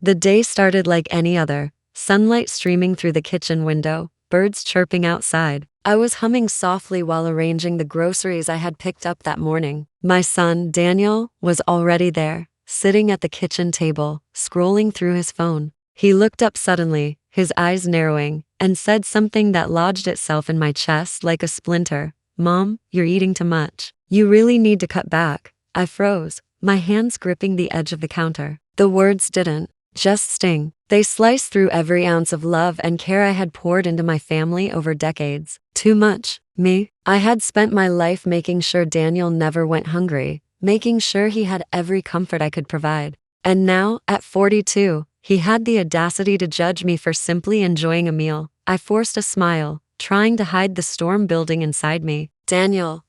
The day started like any other, sunlight streaming through the kitchen window, birds chirping outside. I was humming softly while arranging the groceries I had picked up that morning. My son, Daniel, was already there, sitting at the kitchen table, scrolling through his phone. He looked up suddenly, his eyes narrowing, and said something that lodged itself in my chest like a splinter. "Mom, you're eating too much. You really need to cut back." I froze, my hands gripping the edge of the counter. The words didn't just sting. They sliced through every ounce of love and care I had poured into my family over decades. Too much. Me? I had spent my life making sure Daniel never went hungry, making sure he had every comfort I could provide. And now, at 42, he had the audacity to judge me for simply enjoying a meal. I forced a smile, trying to hide the storm building inside me. "Daniel,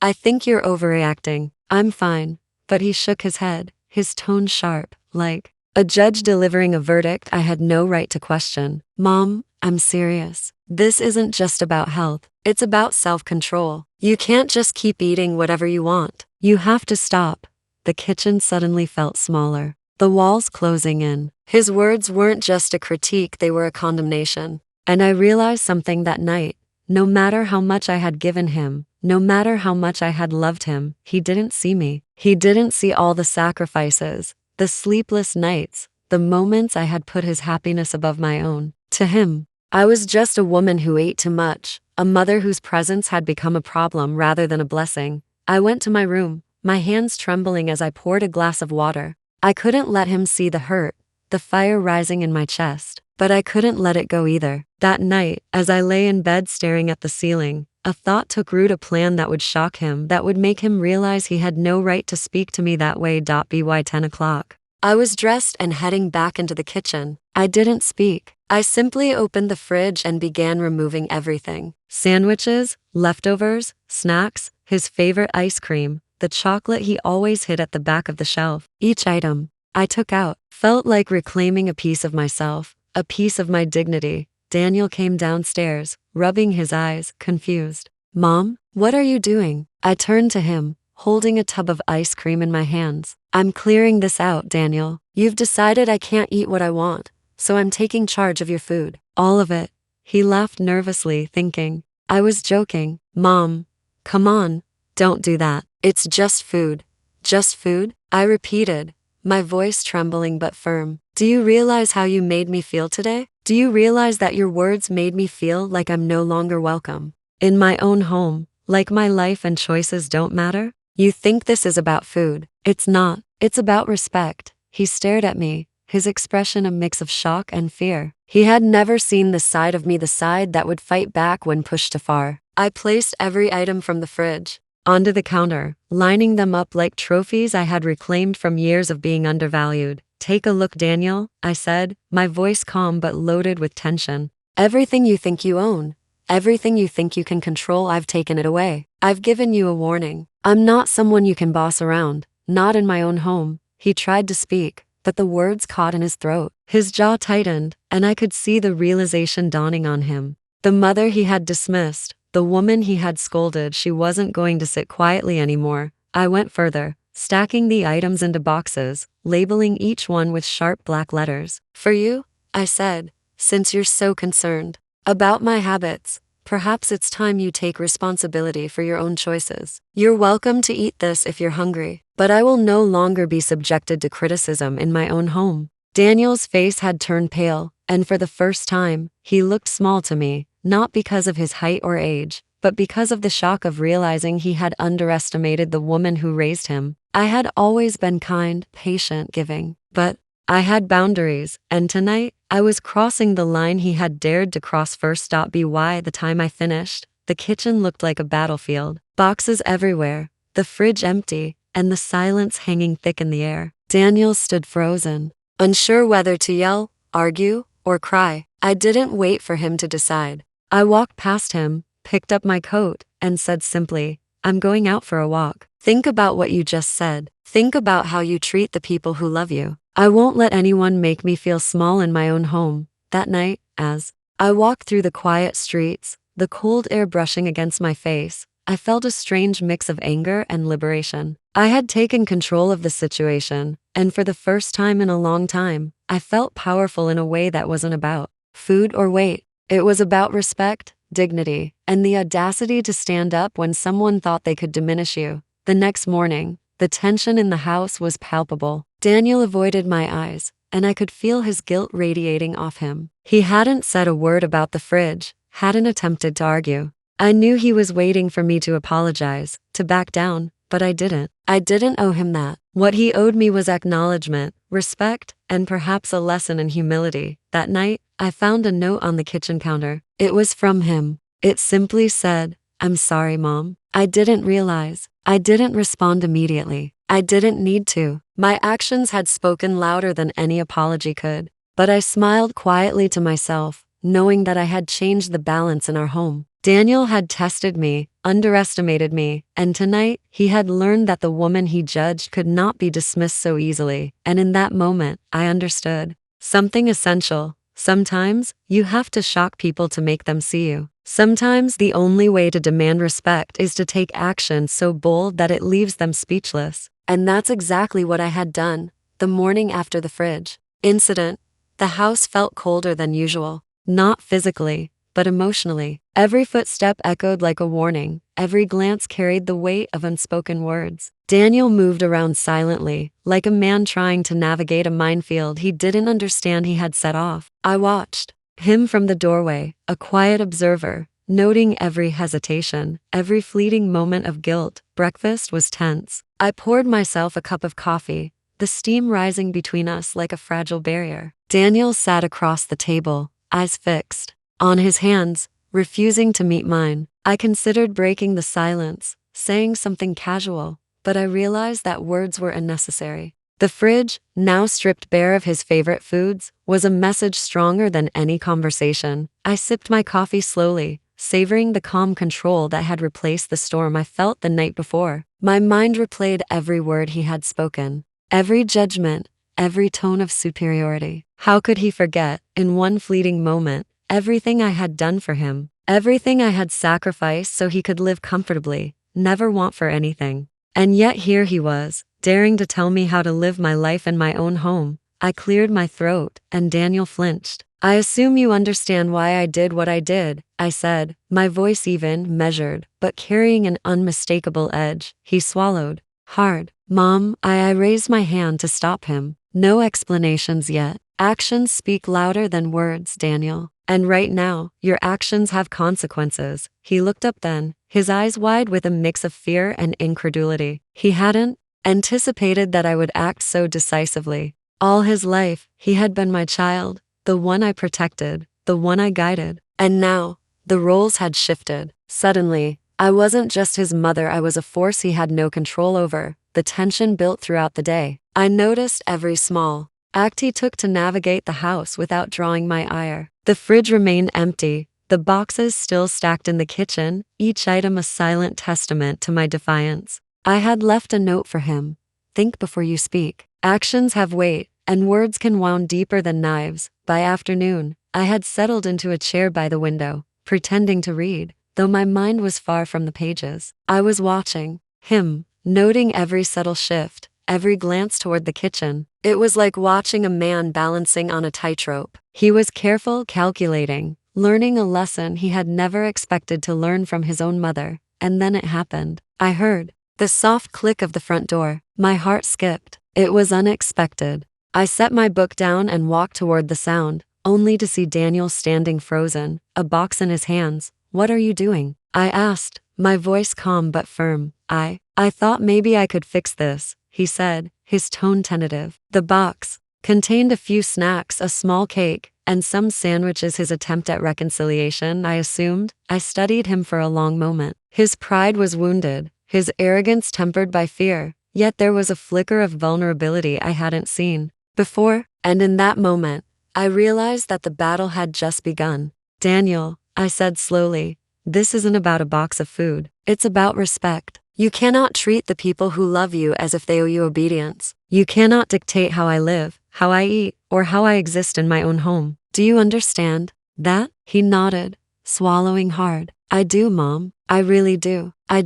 I think you're overreacting." "I'm fine." But he shook his head, his tone sharp, like a judge delivering a verdict I had no right to question. "Mom, I'm serious. This isn't just about health. It's about self-control. You can't just keep eating whatever you want. You have to stop." The kitchen suddenly felt smaller, the walls closing in. His words weren't just a critique, they were a condemnation. And I realized something that night. No matter how much I had given him, no matter how much I had loved him, he didn't see me. He didn't see all the sacrifices, the sleepless nights, the moments I had put his happiness above my own. To him, I was just a woman who ate too much, a mother whose presence had become a problem rather than a blessing. I went to my room, my hands trembling as I poured a glass of water. I couldn't let him see the hurt, the fire rising in my chest, but I couldn't let it go either. That night, as I lay in bed staring at the ceiling, a thought took root, a plan that would shock him, that would make him realize he had no right to speak to me that way. By 10 o'clock. I was dressed and heading back into the kitchen. I didn't speak. I simply opened the fridge and began removing everything. Sandwiches, leftovers, snacks, his favorite ice cream, the chocolate he always hid at the back of the shelf. Each item I took out felt like reclaiming a piece of myself, a piece of my dignity. Daniel came downstairs, rubbing his eyes, confused. "Mom, what are you doing?" I turned to him, holding a tub of ice cream in my hands. "I'm clearing this out, Daniel. You've decided I can't eat what I want, so I'm taking charge of your food." "All of it." He laughed nervously, thinking I was joking. "Mom, come on, don't do that. It's just food." "Just food?" I repeated, my voice trembling but firm. "Do you realize how you made me feel today? Do you realize that your words made me feel like I'm no longer welcome in my own home, like my life and choices don't matter? You think this is about food. It's not. It's about respect." He stared at me, his expression a mix of shock and fear. He had never seen the side of me, the side that would fight back when pushed too far. I placed every item from the fridge onto the counter, lining them up like trophies I had reclaimed from years of being undervalued. "Take a look, Daniel," I said, my voice calm but loaded with tension. "Everything you think you own, everything you think you can control, I've taken it away. I've given you a warning. I'm not someone you can boss around, not in my own home." He tried to speak, but the words caught in his throat. His jaw tightened, and I could see the realization dawning on him. The mother he had dismissed, the woman he had scolded, she wasn't going to sit quietly anymore. I went further, stacking the items into boxes, labeling each one with sharp black letters. "For you," I said, "since you're so concerned about my habits, perhaps it's time you take responsibility for your own choices. You're welcome to eat this if you're hungry, but I will no longer be subjected to criticism in my own home." Daniel's face had turned pale, and for the first time, he looked small to me, not because of his height or age, but because of the shock of realizing he had underestimated the woman who raised him. I had always been kind, patient, giving, but I had boundaries, and tonight, I was crossing the line he had dared to cross first. By the time I finished, the kitchen looked like a battlefield. Boxes everywhere, the fridge empty, and the silence hanging thick in the air. Daniel stood frozen, unsure whether to yell, argue, or cry. I didn't wait for him to decide. I walked past him, picked up my coat, and said simply, "I'm going out for a walk. Think about what you just said. Think about how you treat the people who love you. I won't let anyone make me feel small in my own home." That night, as I walked through the quiet streets, the cold air brushing against my face, I felt a strange mix of anger and liberation. I had taken control of the situation, and for the first time in a long time, I felt powerful in a way that wasn't about food or weight. It was about respect, dignity, and the audacity to stand up when someone thought they could diminish you. The next morning, the tension in the house was palpable. Daniel avoided my eyes, and I could feel his guilt radiating off him. He hadn't said a word about the fridge, hadn't attempted to argue. I knew he was waiting for me to apologize, to back down, but I didn't. I didn't owe him that. What he owed me was acknowledgement, respect, and perhaps a lesson in humility. That night, I found a note on the kitchen counter. It was from him. It simply said, "I'm sorry, Mom. I didn't realize." I didn't respond immediately. I didn't need to. My actions had spoken louder than any apology could. But I smiled quietly to myself, knowing that I had changed the balance in our home. Daniel had tested me, underestimated me, and tonight, he had learned that the woman he judged could not be dismissed so easily. And in that moment, I understood something essential. Sometimes, you have to shock people to make them see you. Sometimes the only way to demand respect is to take action so bold that it leaves them speechless. And that's exactly what I had done. The morning after the fridge incident, the house felt colder than usual. Not physically, but emotionally. Every footstep echoed like a warning. Every glance carried the weight of unspoken words. Daniel moved around silently, like a man trying to navigate a minefield he didn't understand he had set off. I watched him from the doorway, a quiet observer, noting every hesitation, every fleeting moment of guilt. Breakfast was tense. I poured myself a cup of coffee, the steam rising between us like a fragile barrier. Daniel sat across the table, eyes fixed on his hands, refusing to meet mine. I considered breaking the silence, saying something casual, but I realized that words were unnecessary. The fridge, now stripped bare of his favorite foods, was a message stronger than any conversation. I sipped my coffee slowly, savoring the calm control that had replaced the storm I felt the night before. My mind replayed every word he had spoken, every judgment, every tone of superiority. How could he forget, in one fleeting moment, everything I had done for him, everything I had sacrificed so he could live comfortably, never want for anything? And yet here he was, daring to tell me how to live my life in my own home. I cleared my throat, and Daniel flinched. "I assume you understand why I did what I did," I said, my voice even, measured, but carrying an unmistakable edge. He swallowed hard. "Mom," I raised my hand to stop him. "No explanations yet. Actions speak louder than words, Daniel. And right now, your actions have consequences." He looked up then, his eyes wide with a mix of fear and incredulity. He hadn't anticipated that I would act so decisively. All his life, he had been my child, the one I protected, the one I guided. And now, the roles had shifted. Suddenly, I wasn't just his mother, I was a force he had no control over. The tension built throughout the day. I noticed every small act he took to navigate the house without drawing my ire. The fridge remained empty, the boxes still stacked in the kitchen, each item a silent testament to my defiance. I had left a note for him. "Think before you speak. Actions have weight, and words can wound deeper than knives." By afternoon, I had settled into a chair by the window, pretending to read, though my mind was far from the pages. I was watching him, noting every subtle shift, every glance toward the kitchen. It was like watching a man balancing on a tightrope. He was careful, calculating, learning a lesson he had never expected to learn from his own mother. And then it happened. I heard the soft click of the front door. My heart skipped. It was unexpected. I set my book down and walked toward the sound, only to see Daniel standing frozen, a box in his hands. "What are you doing?" I asked, my voice calm but firm. I thought maybe I could fix this," he said, his tone tentative. The box contained a few snacks, a small cake, and some sandwiches. His attempt at reconciliation, I assumed. I studied him for a long moment. His pride was wounded, his arrogance tempered by fear, yet there was a flicker of vulnerability I hadn't seen before, and in that moment, I realized that the battle had just begun. "Daniel," I said slowly, "this isn't about a box of food. It's about respect. You cannot treat the people who love you as if they owe you obedience. You cannot dictate how I live, how I eat, or how I exist in my own home. Do you understand that?" He nodded, swallowing hard. I do, Mom. I really do. I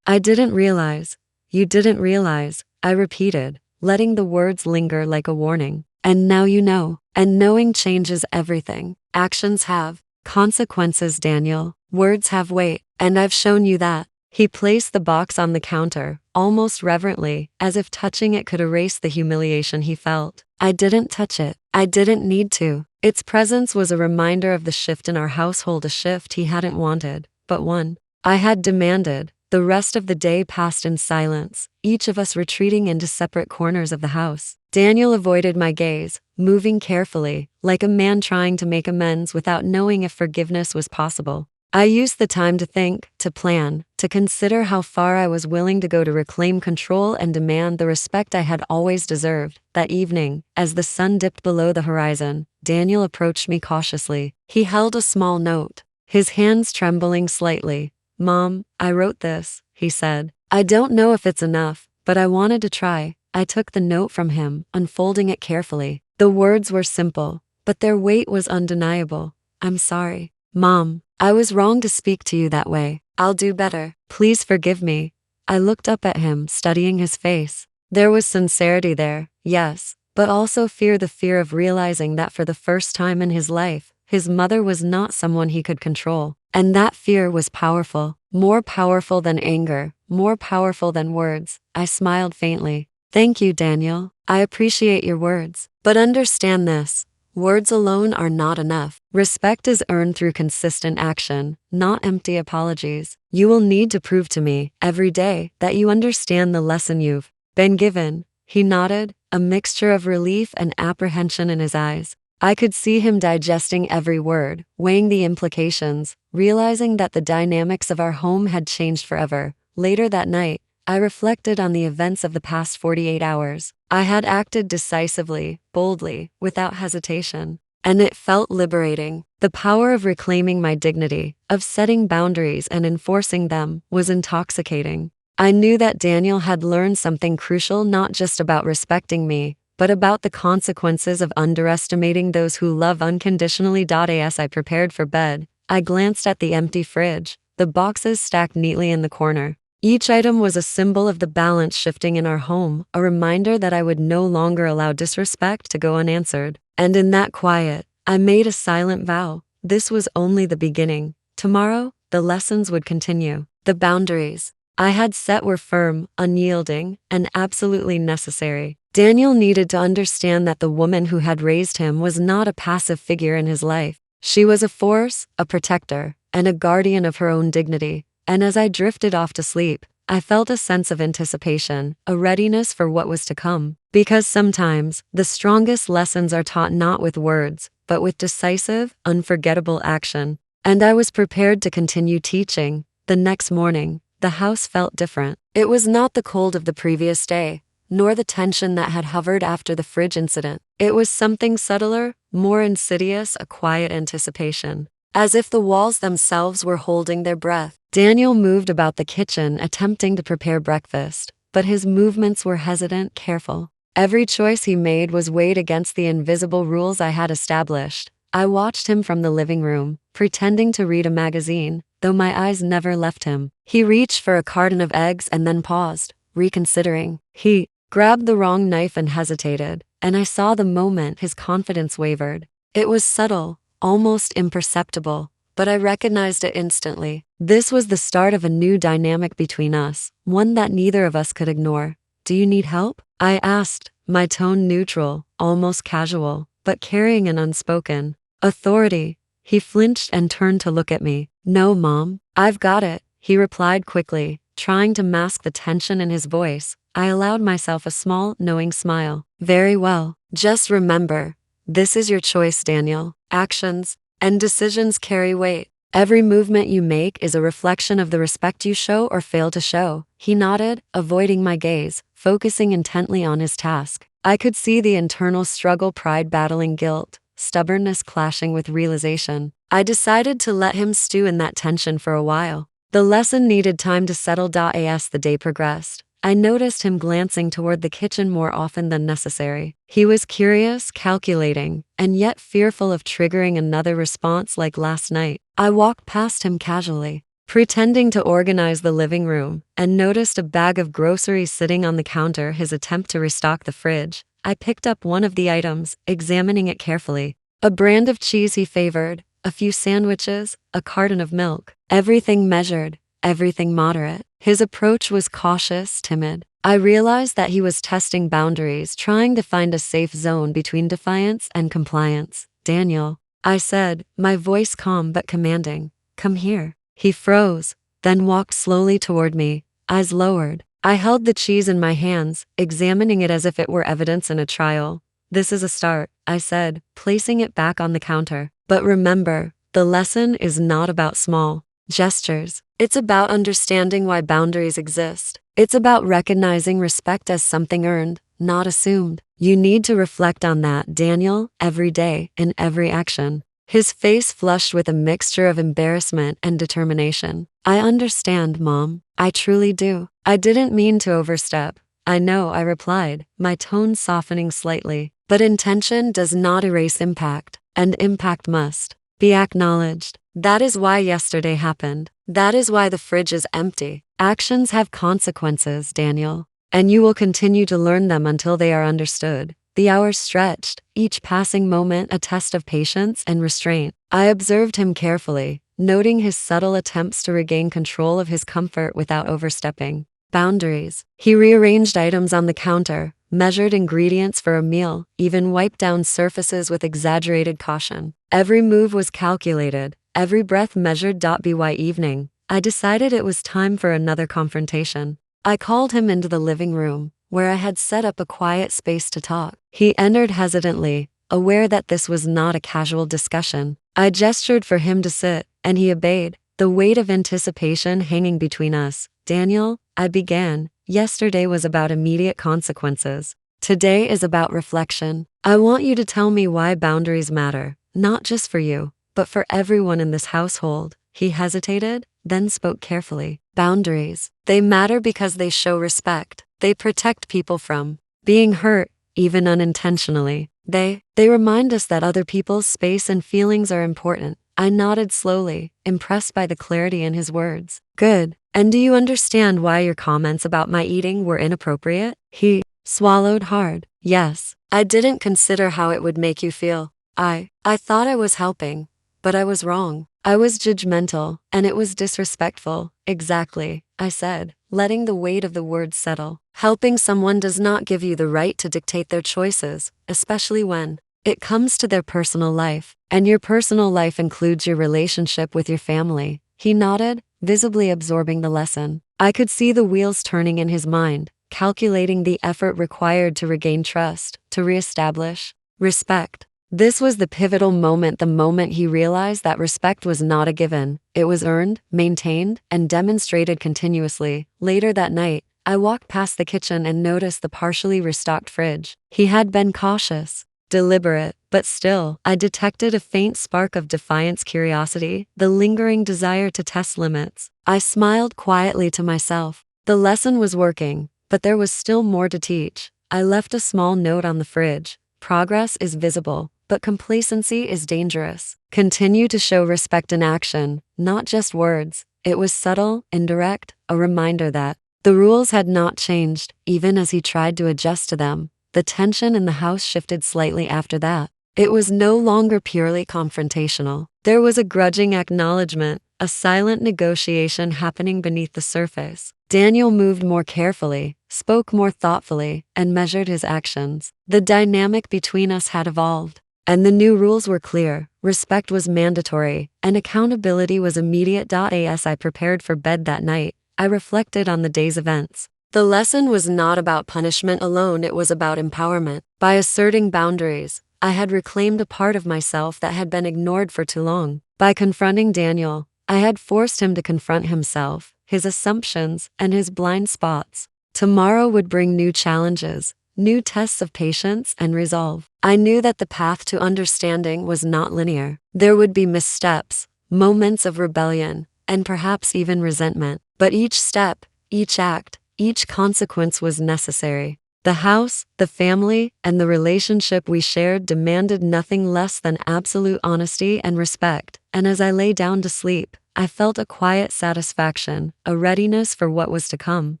didn't realize. You didn't realize, I repeated, letting the words linger like a warning. And now you know. And knowing changes everything. Actions have consequences, Daniel. Words have weight. And I've shown you that. He placed the box on the counter, almost reverently, as if touching it could erase the humiliation he felt. I didn't touch it. I didn't need to. Its presence was a reminder of the shift in our household, a shift he hadn't wanted, but one I had demanded. The rest of the day passed in silence, each of us retreating into separate corners of the house. Daniel avoided my gaze, moving carefully, like a man trying to make amends without knowing if forgiveness was possible. I used the time to think, to plan, to consider how far I was willing to go to reclaim control and demand the respect I had always deserved. That evening, as the sun dipped below the horizon, Daniel approached me cautiously. He held a small note, his hands trembling slightly. Mom, I wrote this, he said. I don't know if it's enough, but I wanted to try. I took the note from him, unfolding it carefully. The words were simple, but their weight was undeniable. I'm sorry. Mom, I was wrong to speak to you that way. I'll do better. Please forgive me. I looked up at him, studying his face. There was sincerity there, yes, but also fear, the fear of realizing that for the first time in his life, his mother was not someone he could control. And that fear was powerful, more powerful than anger, more powerful than words. I smiled faintly. Thank you, Daniel. I appreciate your words. But understand this. Words alone are not enough. Respect is earned through consistent action, not empty apologies. You will need to prove to me, every day, that you understand the lesson you've been given. He nodded, a mixture of relief and apprehension in his eyes. I could see him digesting every word, weighing the implications, realizing that the dynamics of our home had changed forever. Later that night, I reflected on the events of the past 48 hours. I had acted decisively, boldly, without hesitation. And it felt liberating. The power of reclaiming my dignity, of setting boundaries and enforcing them, was intoxicating. I knew that Daniel had learned something crucial, not just about respecting me, but about the consequences of underestimating those who love unconditionally. As I prepared for bed, I glanced at the empty fridge, the boxes stacked neatly in the corner. Each item was a symbol of the balance shifting in our home, a reminder that I would no longer allow disrespect to go unanswered. And in that quiet, I made a silent vow. This was only the beginning. Tomorrow, the lessons would continue. The boundaries I had set were firm, unyielding, and absolutely necessary. Daniel needed to understand that the woman who had raised him was not a passive figure in his life. She was a force, a protector, and a guardian of her own dignity. And as I drifted off to sleep, I felt a sense of anticipation, a readiness for what was to come. Because sometimes, the strongest lessons are taught not with words, but with decisive, unforgettable action. And I was prepared to continue teaching. The next morning, the house felt different. It was not the cold of the previous day, nor the tension that had hovered after the fridge incident. It was something subtler, more insidious, a quiet anticipation. As if the walls themselves were holding their breath. Daniel moved about the kitchen, attempting to prepare breakfast, but his movements were hesitant, careful. Every choice he made was weighed against the invisible rules I had established. I watched him from the living room, pretending to read a magazine, though my eyes never left him. He reached for a carton of eggs and then paused, reconsidering. He grabbed the wrong knife and hesitated, and I saw the moment his confidence wavered. It was subtle, almost imperceptible, but I recognized it instantly. This was the start of a new dynamic between us, one that neither of us could ignore. Do you need help? I asked, my tone neutral, almost casual, but carrying an unspoken authority. He flinched and turned to look at me. No, Mom, I've got it, he replied quickly, trying to mask the tension in his voice. I allowed myself a small, knowing smile. Very well. Just remember, this is your choice, Daniel. Actions and decisions carry weight. Every movement you make is a reflection of the respect you show or fail to show. He nodded, avoiding my gaze, focusing intently on his task. I could see the internal struggle, pride battling guilt, stubbornness clashing with realization. I decided to let him stew in that tension for a while. The lesson needed time to settle. As the day progressed, I noticed him glancing toward the kitchen more often than necessary. He was curious, calculating, and yet fearful of triggering another response like last night. I walked past him casually, pretending to organize the living room, and noticed a bag of groceries sitting on the counter, his attempt to restock the fridge. I picked up one of the items, examining it carefully. A brand of cheese he favored, a few sandwiches, a carton of milk. Everything measured, everything moderate. His approach was cautious, timid. I realized that he was testing boundaries, trying to find a safe zone between defiance and compliance. "Daniel," I said, my voice calm but commanding, "come here." He froze, then walked slowly toward me, eyes lowered. I held the cheese in my hands, examining it as if it were evidence in a trial. "This is a start," I said, placing it back on the counter. "But remember, the lesson is not about small gestures. It's about understanding why boundaries exist. It's about recognizing respect as something earned, not assumed. You need to reflect on that, Daniel, every day, in every action." His face flushed with a mixture of embarrassment and determination. "I understand, Mom. I truly do. I didn't mean to overstep." "I know," I replied, my tone softening slightly. "But intention does not erase impact, and impact must be acknowledged. That is why yesterday happened. That is why the fridge is empty. Actions have consequences, Daniel, and you will continue to learn them until they are understood." The hours stretched, each passing moment a test of patience and restraint. I observed him carefully, noting his subtle attempts to regain control of his comfort without overstepping boundaries. He rearranged items on the counter, measured ingredients for a meal, even wiped down surfaces with exaggerated caution. Every move was calculated, every breath measured. By evening, I decided it was time for another confrontation. I called him into the living room, where I had set up a quiet space to talk. He entered hesitantly, aware that this was not a casual discussion. I gestured for him to sit, and he obeyed, the weight of anticipation hanging between us. "Daniel," I began, "yesterday was about immediate consequences. Today is about reflection. I want you to tell me why boundaries matter, not just for you, but for everyone in this household." He hesitated, then spoke carefully. "Boundaries. They matter because they show respect. They protect people from being hurt, even unintentionally. They remind us that other people's space and feelings are important." I nodded slowly, impressed by the clarity in his words. "Good. And do you understand why your comments about my eating were inappropriate?" He swallowed hard. "Yes. I didn't consider how it would make you feel. I thought I was helping, but I was wrong. I was judgmental, and it was disrespectful." "Exactly," I said, letting the weight of the words settle. "Helping someone does not give you the right to dictate their choices, especially when it comes to their personal life. And your personal life includes your relationship with your family." He nodded, visibly absorbing the lesson. I could see the wheels turning in his mind, calculating the effort required to regain trust, to reestablish respect. This was the pivotal moment, the moment he realized that respect was not a given. It was earned, maintained, and demonstrated continuously. Later that night, I walked past the kitchen and noticed the partially restocked fridge. He had been cautious, deliberate, but still, I detected a faint spark of defiance, curiosity, the lingering desire to test limits. I smiled quietly to myself. The lesson was working, but there was still more to teach. I left a small note on the fridge. "Progress is visible, but complacency is dangerous. Continue to show respect in action, not just words." It was subtle, indirect, a reminder that the rules had not changed, even as he tried to adjust to them. The tension in the house shifted slightly after that. It was no longer purely confrontational. There was a grudging acknowledgement, a silent negotiation happening beneath the surface. Daniel moved more carefully, spoke more thoughtfully, and measured his actions. The dynamic between us had evolved, and the new rules were clear. Respect was mandatory, and accountability was immediate. As I prepared for bed that night, I reflected on the day's events. The lesson was not about punishment alone, it was about empowerment. By asserting boundaries, I had reclaimed a part of myself that had been ignored for too long. By confronting Daniel, I had forced him to confront himself, his assumptions, and his blind spots. Tomorrow would bring new challenges, new tests of patience and resolve. I knew that the path to understanding was not linear. There would be missteps, moments of rebellion, and perhaps even resentment. But each step, each act, Each consequence was necessary. The house, the family, and the relationship we shared demanded nothing less than absolute honesty and respect, and as I lay down to sleep, I felt a quiet satisfaction, a readiness for what was to come.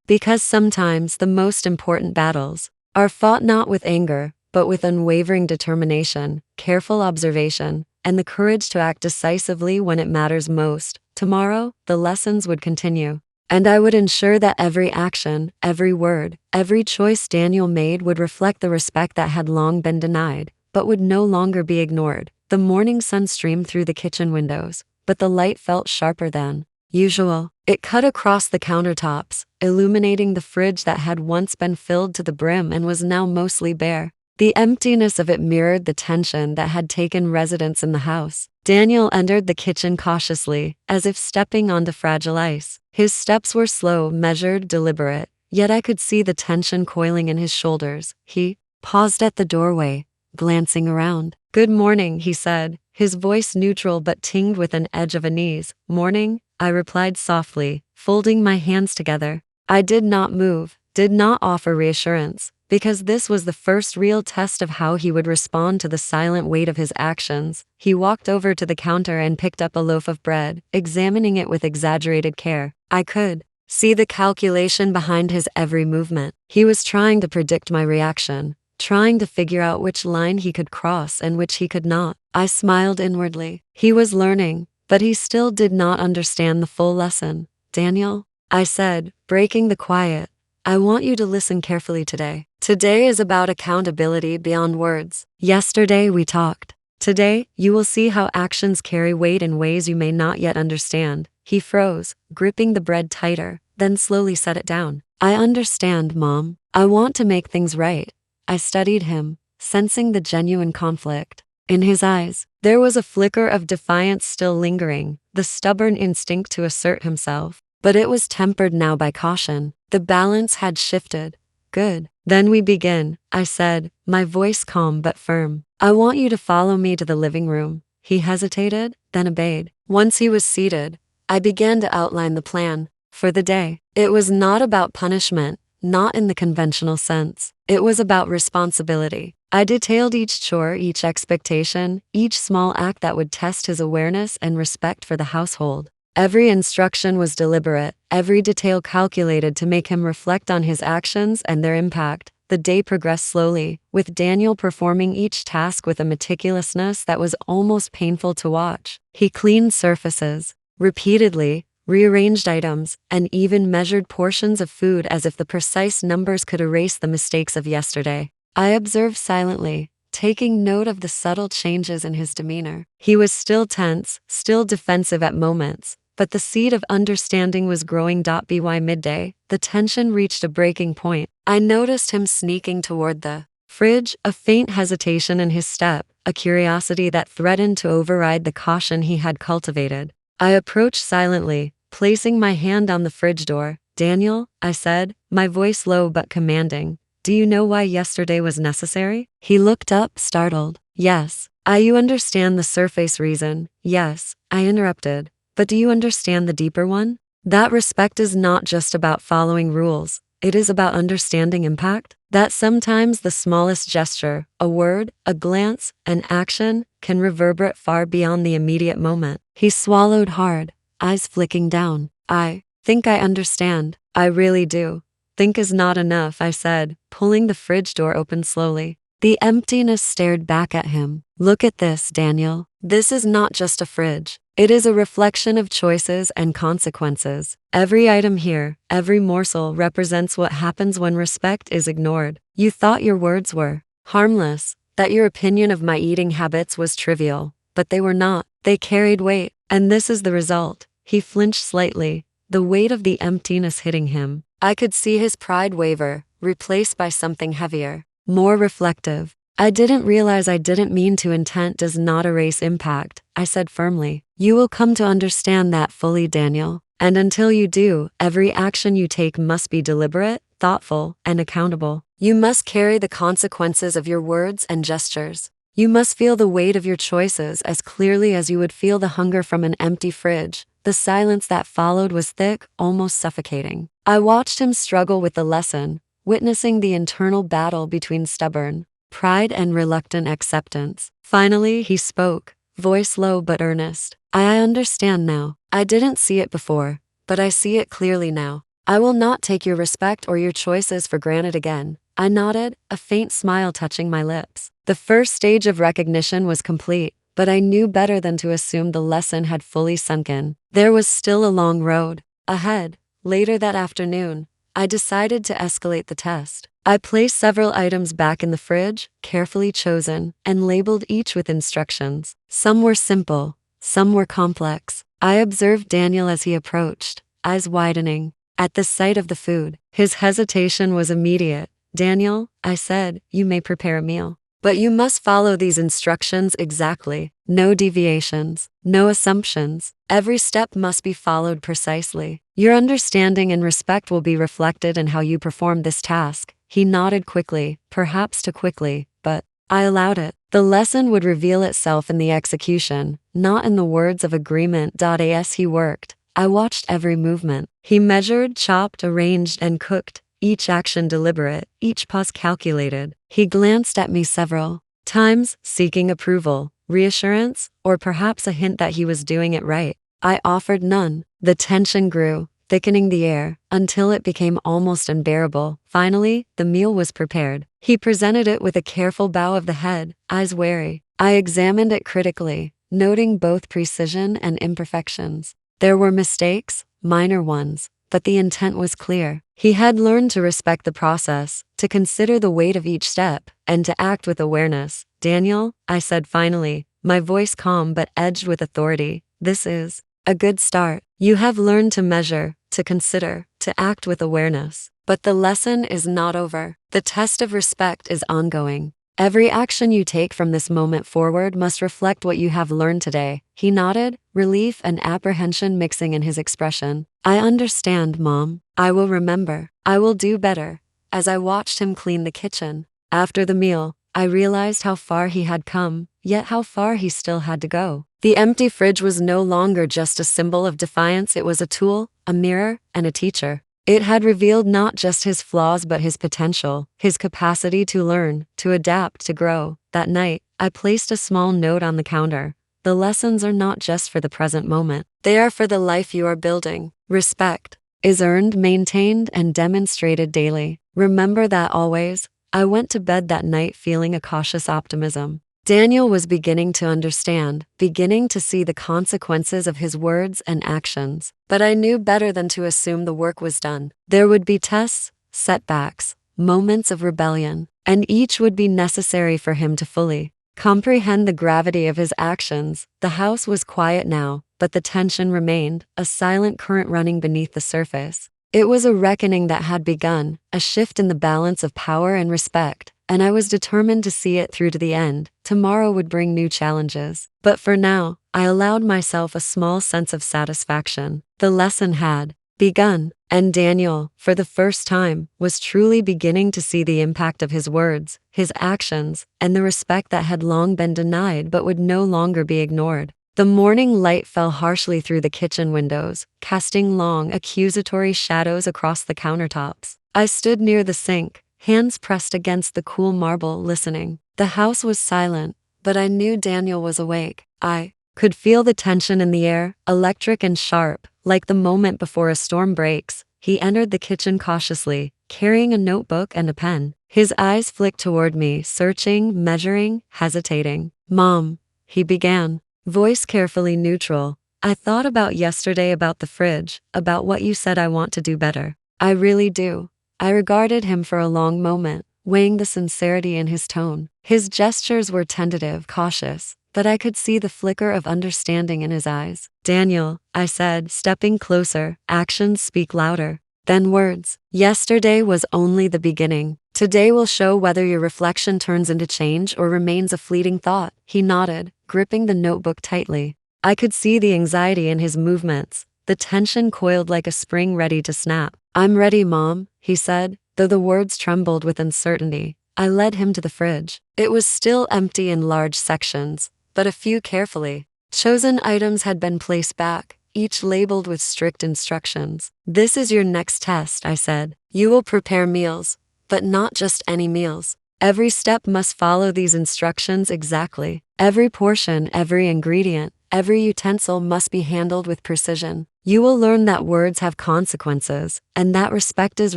Because sometimes the most important battles are fought not with anger, but with unwavering determination, careful observation, and the courage to act decisively when it matters most. Tomorrow, the lessons would continue. And I would ensure that every action, every word, every choice Daniel made would reflect the respect that had long been denied, but would no longer be ignored. The morning sun streamed through the kitchen windows, but the light felt sharper than usual. It cut across the countertops, illuminating the fridge that had once been filled to the brim and was now mostly bare. The emptiness of it mirrored the tension that had taken residence in the house. Daniel entered the kitchen cautiously, as if stepping onto fragile ice. His steps were slow, measured, deliberate, yet I could see the tension coiling in his shoulders. He paused at the doorway, glancing around. "Good morning," he said, his voice neutral but tinged with an edge of unease. "Morning," I replied softly, folding my hands together. I did not move, did not offer reassurance, because this was the first real test of how he would respond to the silent weight of his actions. He walked over to the counter and picked up a loaf of bread, examining it with exaggerated care. I could see the calculation behind his every movement. He was trying to predict my reaction, trying to figure out which line he could cross and which he could not. I smiled inwardly. He was learning, but he still did not understand the full lesson. "Daniel," I said, breaking the quiet, "I want you to listen carefully today. Today is about accountability beyond words. Yesterday we talked. Today, you will see how actions carry weight in ways you may not yet understand." He froze, gripping the bread tighter, then slowly set it down. "I understand, Mom. I want to make things right." I studied him, sensing the genuine conflict. In his eyes, there was a flicker of defiance still lingering, the stubborn instinct to assert himself. But it was tempered now by caution. The balance had shifted. "Good. Then we begin," I said, my voice calm but firm. "I want you to follow me to the living room." He hesitated, then obeyed. Once he was seated, I began to outline the plan for the day. It was not about punishment, not in the conventional sense. It was about responsibility. I detailed each chore, each expectation, each small act that would test his awareness and respect for the household. Every instruction was deliberate, every detail calculated to make him reflect on his actions and their impact. The day progressed slowly, with Daniel performing each task with a meticulousness that was almost painful to watch. He cleaned surfaces repeatedly, rearranged items, and even measured portions of food as if the precise numbers could erase the mistakes of yesterday. I observed silently, taking note of the subtle changes in his demeanor. He was still tense, still defensive at moments, but the seed of understanding was growing. By midday, the tension reached a breaking point. I noticed him sneaking toward the fridge, a faint hesitation in his step, a curiosity that threatened to override the caution he had cultivated. I approached silently, placing my hand on the fridge door. "Daniel," I said, my voice low but commanding, "do you know why yesterday was necessary?" He looked up, startled. "Yes. You understand the surface reason." "Yes," I interrupted. "But do you understand the deeper one? That respect is not just about following rules. It is about understanding impact. That sometimes the smallest gesture, a word, a glance, an action, can reverberate far beyond the immediate moment." He swallowed hard, eyes flicking down. "I think I understand. I really do." "Think is not enough," I said, pulling the fridge door open slowly. The emptiness stared back at him. "Look at this, Daniel. This is not just a fridge. It is a reflection of choices and consequences. Every item here, every morsel represents what happens when respect is ignored. You thought your words were harmless, that your opinion of my eating habits was trivial, but they were not. They carried weight, and this is the result." He flinched slightly, the weight of the emptiness hitting him. I could see his pride waver, replaced by something heavier, more reflective. "I didn't realize I didn't mean to. Intent does not erase impact," I said firmly. "You will come to understand that fully, Daniel. And until you do, every action you take must be deliberate, thoughtful, and accountable. You must carry the consequences of your words and gestures. You must feel the weight of your choices as clearly as you would feel the hunger from an empty fridge. The silence that followed was thick, almost suffocating. I watched him struggle with the lesson, witnessing the internal battle between stubborn pride and reluctant acceptance. Finally, he spoke, voice low but earnest. I understand now. I didn't see it before, but I see it clearly now. I will not take your respect or your choices for granted again. I nodded, a faint smile touching my lips. The first stage of recognition was complete, but I knew better than to assume the lesson had fully sunk in. There was still a long road ahead. Later that afternoon, I decided to escalate the test. I placed several items back in the fridge, carefully chosen, and labeled each with instructions. Some were simple, some were complex. I observed Daniel as he approached, eyes widening. At the sight of the food, his hesitation was immediate. Daniel, I said, you may prepare a meal. But you must follow these instructions exactly. No deviations, no assumptions. Every step must be followed precisely. Your understanding and respect will be reflected in how you perform this task. He nodded quickly, perhaps too quickly, but I allowed it. The lesson would reveal itself in the execution, not in the words of agreement. As he worked, I watched every movement. He measured, chopped, arranged, and cooked, each action deliberate, each pause calculated. He glanced at me several times, seeking approval, reassurance, or perhaps a hint that he was doing it right. I offered none. The tension grew, thickening the air, until it became almost unbearable. Finally, the meal was prepared. He presented it with a careful bow of the head, eyes wary. I examined it critically, noting both precision and imperfections. There were mistakes, minor ones, but the intent was clear. He had learned to respect the process, to consider the weight of each step, and to act with awareness. Daniel, I said finally, my voice calm but edged with authority, this is a good start. You have learned to measure, to consider, to act with awareness. But the lesson is not over. The test of respect is ongoing. Every action you take from this moment forward must reflect what you have learned today. He nodded, relief and apprehension mixing in his expression. I understand, Mom. I will remember. I will do better. As I watched him clean the kitchen. After the meal, I realized how far he had come, yet how far he still had to go. The empty fridge was no longer just a symbol of defiance, it was a tool, a mirror, and a teacher. It had revealed not just his flaws but his potential, his capacity to learn, to adapt, to grow. That night, I placed a small note on the counter. The lessons are not just for the present moment. They are for the life you are building. Respect is earned, maintained, and demonstrated daily. Remember that always. I went to bed that night feeling a cautious optimism. Daniel was beginning to understand, beginning to see the consequences of his words and actions. But I knew better than to assume the work was done. There would be tests, setbacks, moments of rebellion, and each would be necessary for him to fully comprehend the gravity of his actions. The house was quiet now, but the tension remained, a silent current running beneath the surface. It was a reckoning that had begun, a shift in the balance of power and respect, and I was determined to see it through to the end. Tomorrow would bring new challenges. But for now, I allowed myself a small sense of satisfaction. The lesson had begun, and Daniel, for the first time, was truly beginning to see the impact of his words, his actions, and the respect that had long been denied but would no longer be ignored. The morning light fell harshly through the kitchen windows, casting long, accusatory shadows across the countertops. I stood near the sink, hands pressed against the cool marble, listening. The house was silent, but I knew Daniel was awake. I could feel the tension in the air, electric and sharp, like the moment before a storm breaks. He entered the kitchen cautiously, carrying a notebook and a pen. His eyes flicked toward me, searching, measuring, hesitating. Mom, he began, voice carefully neutral. I thought about yesterday, about the fridge, about what you said. I want to do better. I really do. I regarded him for a long moment, weighing the sincerity in his tone. His gestures were tentative, cautious, but I could see the flicker of understanding in his eyes. Daniel, I said, stepping closer, actions speak louder than words. Yesterday was only the beginning. Today will show whether your reflection turns into change or remains a fleeting thought. He nodded, gripping the notebook tightly. I could see the anxiety in his movements, the tension coiled like a spring ready to snap. I'm ready, Mom, he said, though the words trembled with uncertainty. I led him to the fridge. It was still empty in large sections, but a few carefully chosen items had been placed back, each labeled with strict instructions. "This is your next test," I said. "You will prepare meals, but not just any meals. Every step must follow these instructions exactly. Every portion, every ingredient, every utensil must be handled with precision. You will learn that words have consequences, and that respect is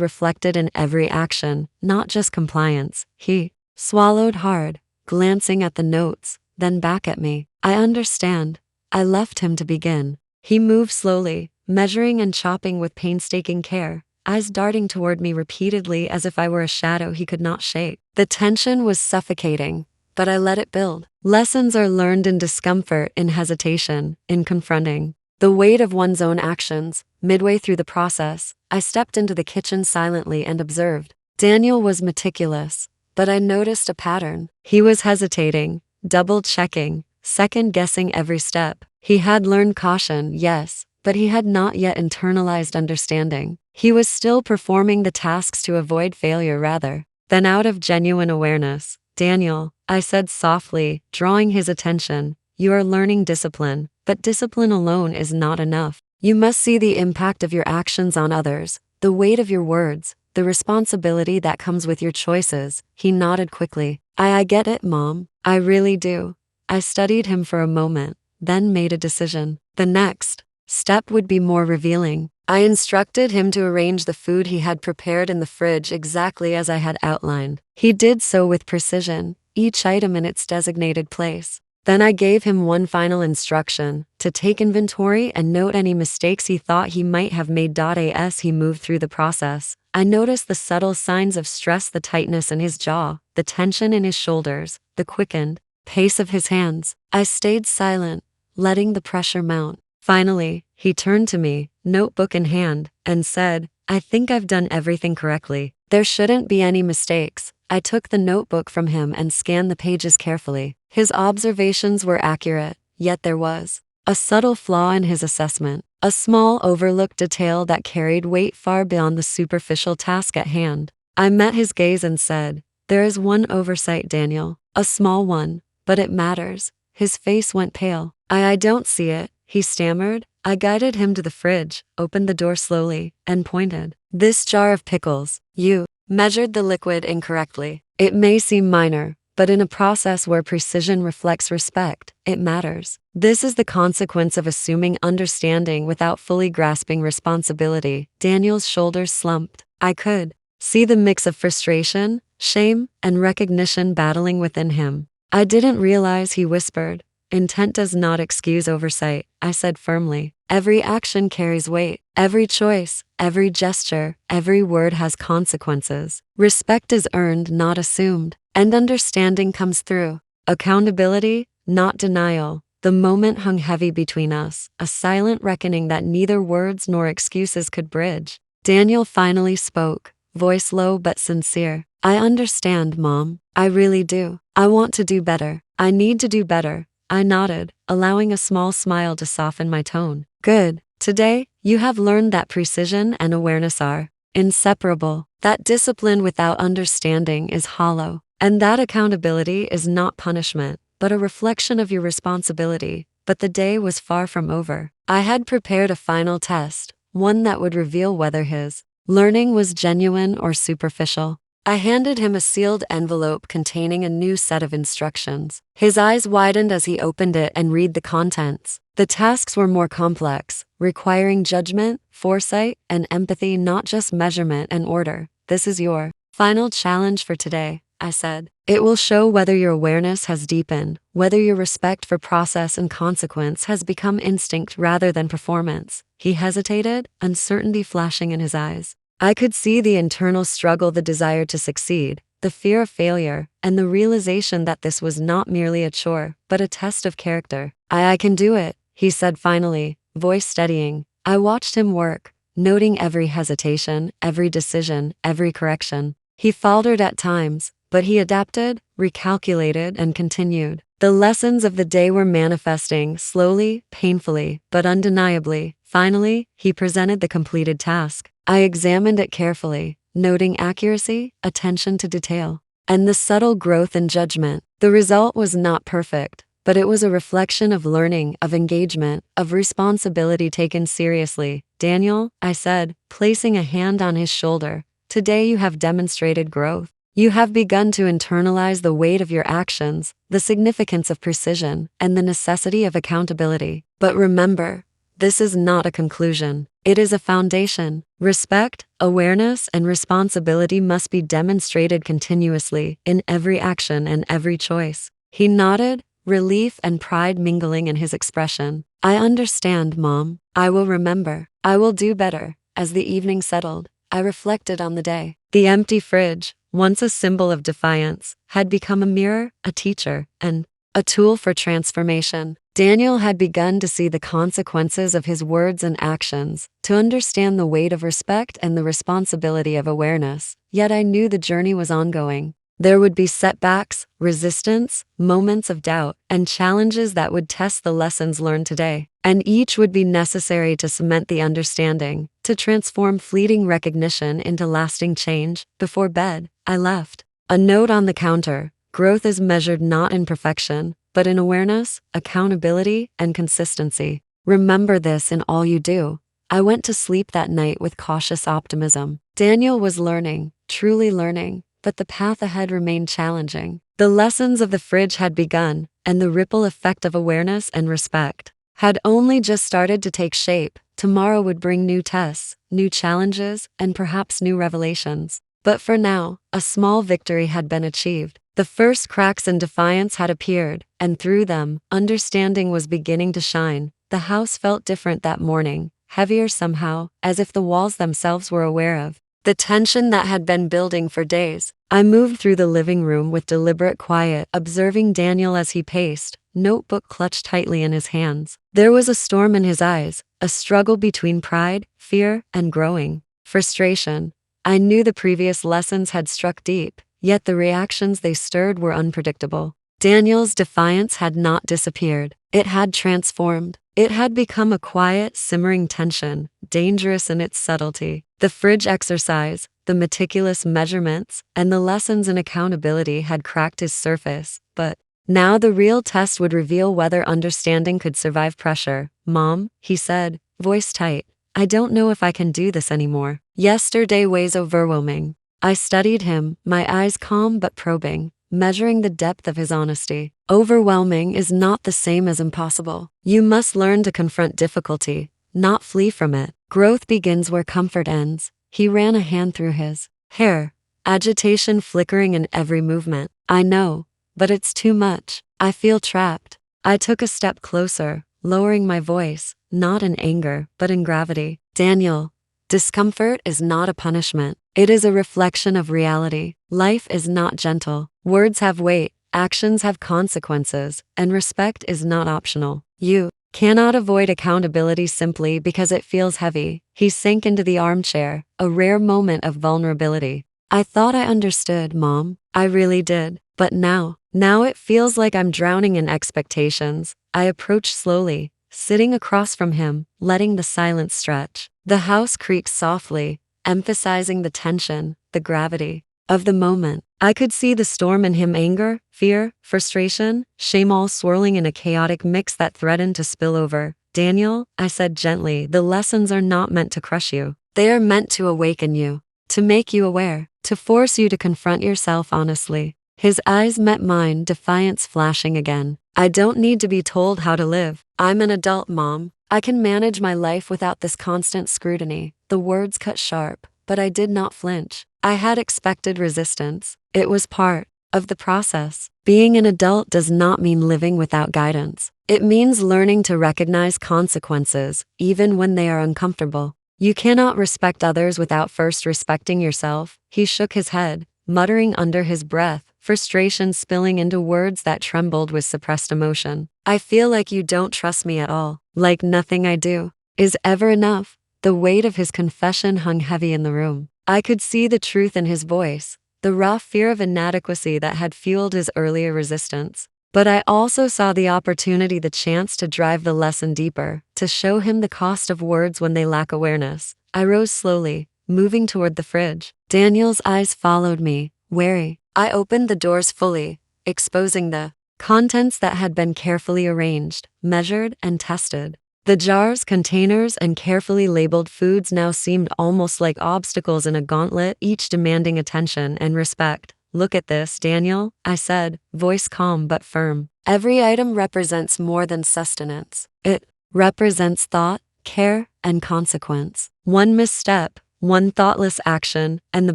reflected in every action, not just compliance." He swallowed hard, glancing at the notes, then back at me. "I understand." I left him to begin. He moved slowly, measuring and chopping with painstaking care, eyes darting toward me repeatedly as if I were a shadow he could not shake. The tension was suffocating, but I let it build. Lessons are learned in discomfort, in hesitation, in confronting the weight of one's own actions. Midway through the process, I stepped into the kitchen silently and observed. Daniel was meticulous, but I noticed a pattern. He was hesitating, double-checking, second-guessing every step. He had learned caution, yes, but he had not yet internalized understanding. He was still performing the tasks to avoid failure rather than out of genuine awareness. "Daniel," I said softly, drawing his attention, "you are learning discipline, but discipline alone is not enough. You must see the impact of your actions on others, the weight of your words, the responsibility that comes with your choices." He nodded quickly. I get it, Mom. I really do." I studied him for a moment, then made a decision. The next step would be more revealing. I instructed him to arrange the food he had prepared in the fridge exactly as I had outlined. He did so with precision, each item in its designated place. Then I gave him one final instruction, to take inventory and note any mistakes he thought he might have made. As he moved through the process, I noticed the subtle signs of stress, the tightness in his jaw, the tension in his shoulders, the quickened pace of his hands. I stayed silent, letting the pressure mount. Finally, he turned to me, notebook in hand, and said, "I think I've done everything correctly. There shouldn't be any mistakes." I took the notebook from him and scanned the pages carefully. His observations were accurate, yet there was a subtle flaw in his assessment, a small overlooked detail that carried weight far beyond the superficial task at hand. I met his gaze and said, "There is one oversight, Daniel, a small one, but it matters." His face went pale. I don't see it," he stammered. I guided him to the fridge, opened the door slowly, and pointed. "This jar of pickles, you measured the liquid incorrectly. It may seem minor, but in a process where precision reflects respect, it matters. This is the consequence of assuming understanding without fully grasping responsibility." Daniel's shoulders slumped. I could see the mix of frustration, shame, and recognition battling within him. "I didn't realize," he whispered. "Intent does not excuse oversight," I said firmly. "Every action carries weight. Every choice, every gesture, every word has consequences. Respect is earned, not assumed. And understanding comes through accountability, not denial." The moment hung heavy between us, a silent reckoning that neither words nor excuses could bridge. Daniel finally spoke, voice low but sincere. "I understand, Mom. I really do. I want to do better. I need to do better." I nodded, allowing a small smile to soften my tone. "Good. Today, you have learned that precision and awareness are inseparable, that discipline without understanding is hollow, and that accountability is not punishment, but a reflection of your responsibility." But the day was far from over. I had prepared a final test, one that would reveal whether his learning was genuine or superficial. I handed him a sealed envelope containing a new set of instructions. His eyes widened as he opened it and read the contents. The tasks were more complex, requiring judgment, foresight, and empathy, not just measurement and order. "This is your final challenge for today," I said. "It will show whether your awareness has deepened, whether your respect for process and consequence has become instinct rather than performance." He hesitated, uncertainty flashing in his eyes. I could see the internal struggle, the desire to succeed, the fear of failure, and the realization that this was not merely a chore, but a test of character. I can do it," he said finally, voice steadying. I watched him work, noting every hesitation, every decision, every correction. He faltered at times, but he adapted, recalculated, and continued. The lessons of the day were manifesting, slowly, painfully, but undeniably. Finally, he presented the completed task. I examined it carefully, noting accuracy, attention to detail, and the subtle growth in judgment. The result was not perfect, but it was a reflection of learning, of engagement, of responsibility taken seriously. Daniel, I said, placing a hand on his shoulder, today you have demonstrated growth. You have begun to internalize the weight of your actions, the significance of precision, and the necessity of accountability. But remember, this is not a conclusion. It is a foundation. Respect, awareness, and responsibility must be demonstrated continuously in every action and every choice. He nodded, relief and pride mingling in his expression. I understand, Mom. I will remember. I will do better. As the evening settled, I reflected on the day. The empty fridge, once a symbol of defiance, had become a mirror, a teacher, and a tool for transformation. Daniel had begun to see the consequences of his words and actions, to understand the weight of respect and the responsibility of awareness. Yet I knew the journey was ongoing. There would be setbacks, resistance, moments of doubt, and challenges that would test the lessons learned today. And each would be necessary to cement the understanding, to transform fleeting recognition into lasting change. Before bed, I left a note on the counter. Growth is measured not in perfection, but in awareness, accountability, and consistency. Remember this in all you do. I went to sleep that night with cautious optimism. Daniel was learning, truly learning, but the path ahead remained challenging. The lessons of the fridge had begun, and the ripple effect of awareness and respect had only just started to take shape. Tomorrow would bring new tests, new challenges, and perhaps new revelations. But for now, a small victory had been achieved. The first cracks in defiance had appeared, and through them, understanding was beginning to shine. The house felt different that morning, heavier somehow, as if the walls themselves were aware of the tension that had been building for days. I moved through the living room with deliberate quiet, observing Daniel as he paced, notebook clutched tightly in his hands. There was a storm in his eyes, a struggle between pride, fear, and growing frustration. I knew the previous lessons had struck deep, yet the reactions they stirred were unpredictable. Daniel's defiance had not disappeared. It had transformed. It had become a quiet, simmering tension, dangerous in its subtlety. The fridge exercise, the meticulous measurements, and the lessons in accountability had cracked his surface, but now the real test would reveal whether understanding could survive pressure. Mom, he said, voice tight, I don't know if I can do this anymore. Yesterday was overwhelming. I studied him, my eyes calm but probing, measuring the depth of his honesty. Overwhelming is not the same as impossible. You must learn to confront difficulty, not flee from it. Growth begins where comfort ends. He ran a hand through his hair, agitation flickering in every movement. I know, but it's too much. I feel trapped. I took a step closer, lowering my voice, not in anger, but in gravity. Daniel, discomfort is not a punishment. It is a reflection of reality. Life is not gentle. Words have weight, actions have consequences, and respect is not optional. You cannot avoid accountability simply because it feels heavy. He sank into the armchair, a rare moment of vulnerability. I thought I understood, Mom. I really did. But now it feels like I'm drowning in expectations. I approached slowly, sitting across from him, letting the silence stretch. The house creaked softly, emphasizing the tension, the gravity of the moment. I could see the storm in him: anger, fear, frustration, shame, all swirling in a chaotic mix that threatened to spill over. Daniel, I said gently, the lessons are not meant to crush you. They are meant to awaken you, to make you aware, to force you to confront yourself honestly. His eyes met mine, defiance flashing again. I don't need to be told how to live. I'm an adult, Mom. I can manage my life without this constant scrutiny. The words cut sharp, but I did not flinch. I had expected resistance. It was part of the process. Being an adult does not mean living without guidance. It means learning to recognize consequences, even when they are uncomfortable. You cannot respect others without first respecting yourself. He shook his head, muttering under his breath, frustration spilling into words that trembled with suppressed emotion. I feel like you don't trust me at all, like nothing I do is ever enough. The weight of his confession hung heavy in the room. I could see the truth in his voice, the raw fear of inadequacy that had fueled his earlier resistance. But I also saw the opportunity, the chance to drive the lesson deeper, to show him the cost of words when they lack awareness. I rose slowly, moving toward the fridge. Daniel's eyes followed me, wary. I opened the doors fully, exposing the contents that had been carefully arranged, measured, and tested. The jars, containers, and carefully labeled foods now seemed almost like obstacles in a gauntlet, each demanding attention and respect. Look at this, Daniel, I said, voice calm but firm. Every item represents more than sustenance. It represents thought, care, and consequence. One misstep, one thoughtless action, and the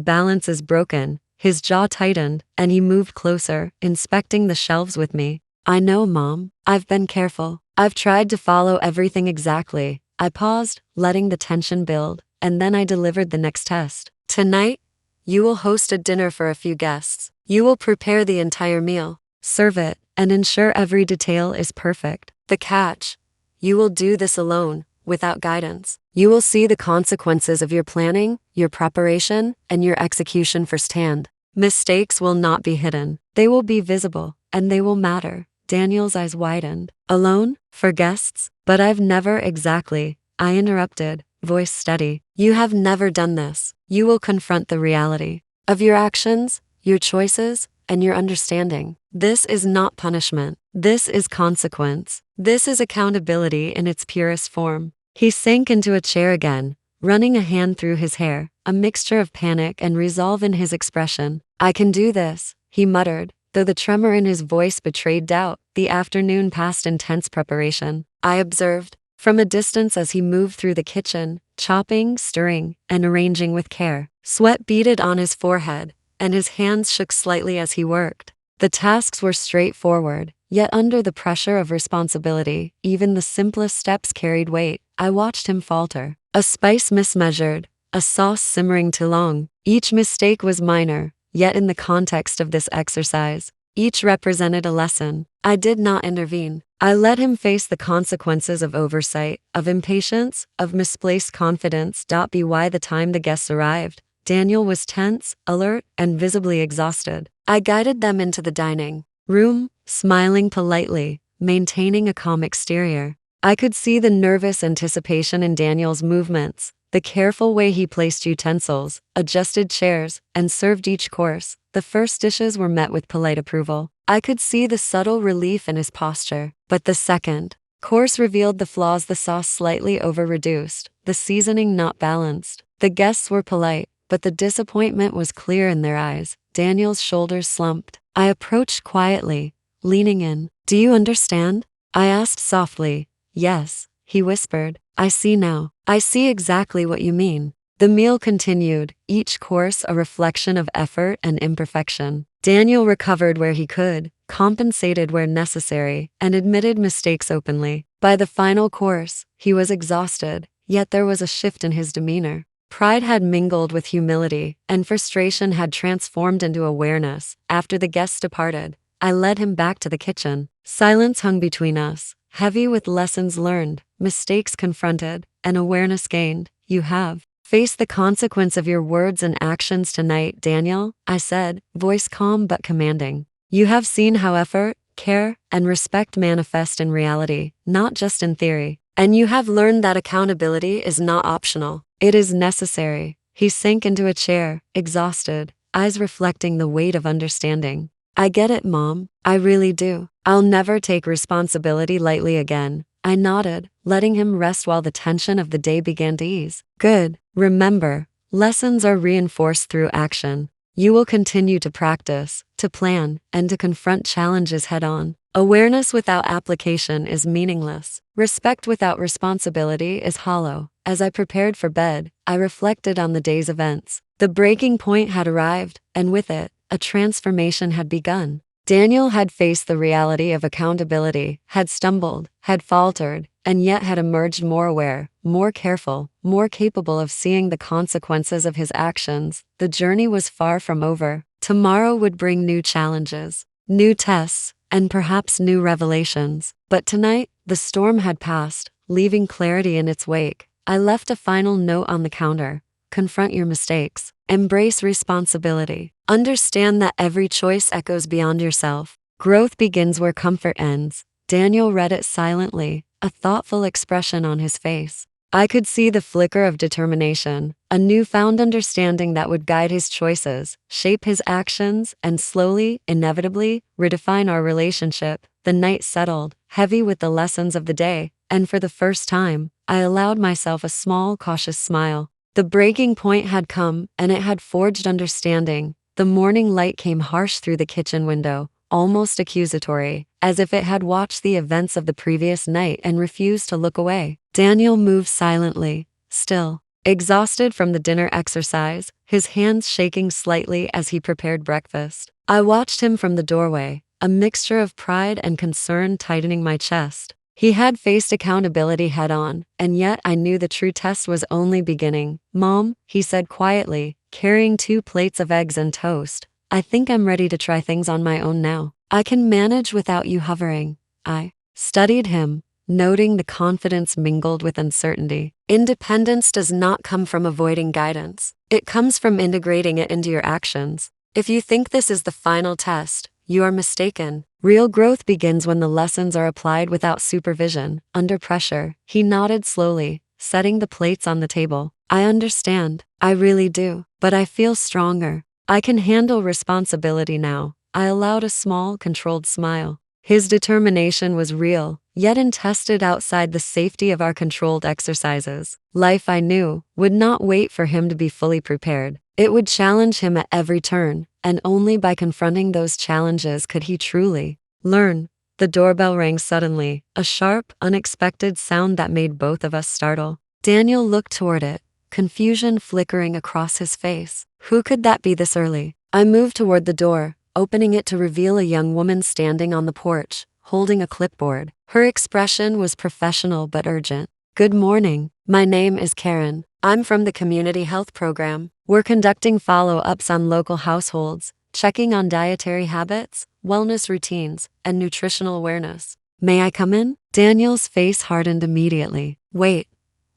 balance is broken. His jaw tightened, and he moved closer, inspecting the shelves with me. I know, Mom. I've been careful. I've tried to follow everything exactly. I paused, letting the tension build, and then I delivered the next test. Tonight, you will host a dinner for a few guests. You will prepare the entire meal, serve it, and ensure every detail is perfect. The catch: you will do this alone, without guidance. You will see the consequences of your planning, your preparation, and your execution firsthand. Mistakes will not be hidden. They will be visible, and they will matter. Daniel's eyes widened. Alone? For guests? But I've never exactly. I interrupted, voice steady. You have never done this. You will confront the reality of your actions, your choices, and your understanding. This is not punishment. This is consequence. This is accountability in its purest form. He sank into a chair again, running a hand through his hair, a mixture of panic and resolve in his expression. I can do this, he muttered, though the tremor in his voice betrayed doubt. The afternoon passed in tense preparation. I observed from a distance as he moved through the kitchen, chopping, stirring, and arranging with care. Sweat beaded on his forehead, and his hands shook slightly as he worked. The tasks were straightforward, yet under the pressure of responsibility, even the simplest steps carried weight. I watched him falter. A spice mismeasured, a sauce simmering too long. Each mistake was minor, yet in the context of this exercise, each represented a lesson. I did not intervene. I let him face the consequences of oversight, of impatience, of misplaced confidence. By the time the guests arrived, Daniel was tense, alert, and visibly exhausted. I guided them into the dining room, smiling politely, maintaining a calm exterior. I could see the nervous anticipation in Daniel's movements, the careful way he placed utensils, adjusted chairs, and served each course. The first dishes were met with polite approval. I could see the subtle relief in his posture. But the second course revealed the flaws: the sauce slightly over-reduced, the seasoning not balanced. The guests were polite, but the disappointment was clear in their eyes. Daniel's shoulders slumped. I approached quietly, leaning in. Do you understand? I asked softly. Yes, he whispered. I see now. I see exactly what you mean. The meal continued, each course a reflection of effort and imperfection. Daniel recovered where he could, compensated where necessary, and admitted mistakes openly. By the final course, he was exhausted, yet there was a shift in his demeanor. Pride had mingled with humility, and frustration had transformed into awareness. After the guests departed, I led him back to the kitchen. Silence hung between us, heavy with lessons learned, mistakes confronted, and awareness gained. You have faced the consequence of your words and actions tonight, Daniel, I said, voice calm but commanding. You have seen how effort, care, and respect manifest in reality, not just in theory. And you have learned that accountability is not optional. It is necessary. He sank into a chair, exhausted, eyes reflecting the weight of understanding. I get it, Mom. I really do. I'll never take responsibility lightly again. I nodded, letting him rest while the tension of the day began to ease. Good. Remember, lessons are reinforced through action. You will continue to practice, to plan, and to confront challenges head-on. Awareness without application is meaningless. Respect without responsibility is hollow. As I prepared for bed, I reflected on the day's events. The breaking point had arrived, and with it, a transformation had begun. Daniel had faced the reality of accountability, had stumbled, had faltered, and yet had emerged more aware, more careful, more capable of seeing the consequences of his actions. The journey was far from over. Tomorrow would bring new challenges, new tests, and perhaps new revelations. But tonight, the storm had passed, leaving clarity in its wake. I left a final note on the counter. Confront your mistakes. Embrace responsibility. Understand that every choice echoes beyond yourself. Growth begins where comfort ends. Daniel read it silently, a thoughtful expression on his face. I could see the flicker of determination, a newfound understanding that would guide his choices, shape his actions, and slowly, inevitably, redefine our relationship. The night settled, heavy with the lessons of the day, and for the first time, I allowed myself a small, cautious smile. The breaking point had come, and it had forged understanding. The morning light came harsh through the kitchen window, almost accusatory, as if it had watched the events of the previous night and refused to look away. Daniel moved silently, still, exhausted from the dinner exercise, his hands shaking slightly as he prepared breakfast. I watched him from the doorway, a mixture of pride and concern tightening my chest. He had faced accountability head-on, and yet I knew the true test was only beginning. "Mom," he said quietly, carrying 2 plates of eggs and toast, "I think I'm ready to try things on my own now. I can manage without you hovering." I studied him, noting the confidence mingled with uncertainty. Independence does not come from avoiding guidance. It comes from integrating it into your actions. If you think this is the final test, you are mistaken. Real growth begins when the lessons are applied without supervision, under pressure. He nodded slowly, setting the plates on the table. "I understand. I really do. But I feel stronger. I can handle responsibility now." I allowed a small, controlled smile. His determination was real, yet untested outside the safety of our controlled exercises. Life, I knew, would not wait for him to be fully prepared. It would challenge him at every turn, and only by confronting those challenges could he truly learn. The doorbell rang suddenly, a sharp, unexpected sound that made both of us startle. Daniel looked toward it, confusion flickering across his face. Who could that be this early? I moved toward the door, opening it to reveal a young woman standing on the porch, holding a clipboard. Her expression was professional but urgent. "Good morning. My name is Karen. I'm from the Community Health Program. We're conducting follow-ups on local households, checking on dietary habits, wellness routines, and nutritional awareness. May I come in?" Daniel's face hardened immediately. "Wait.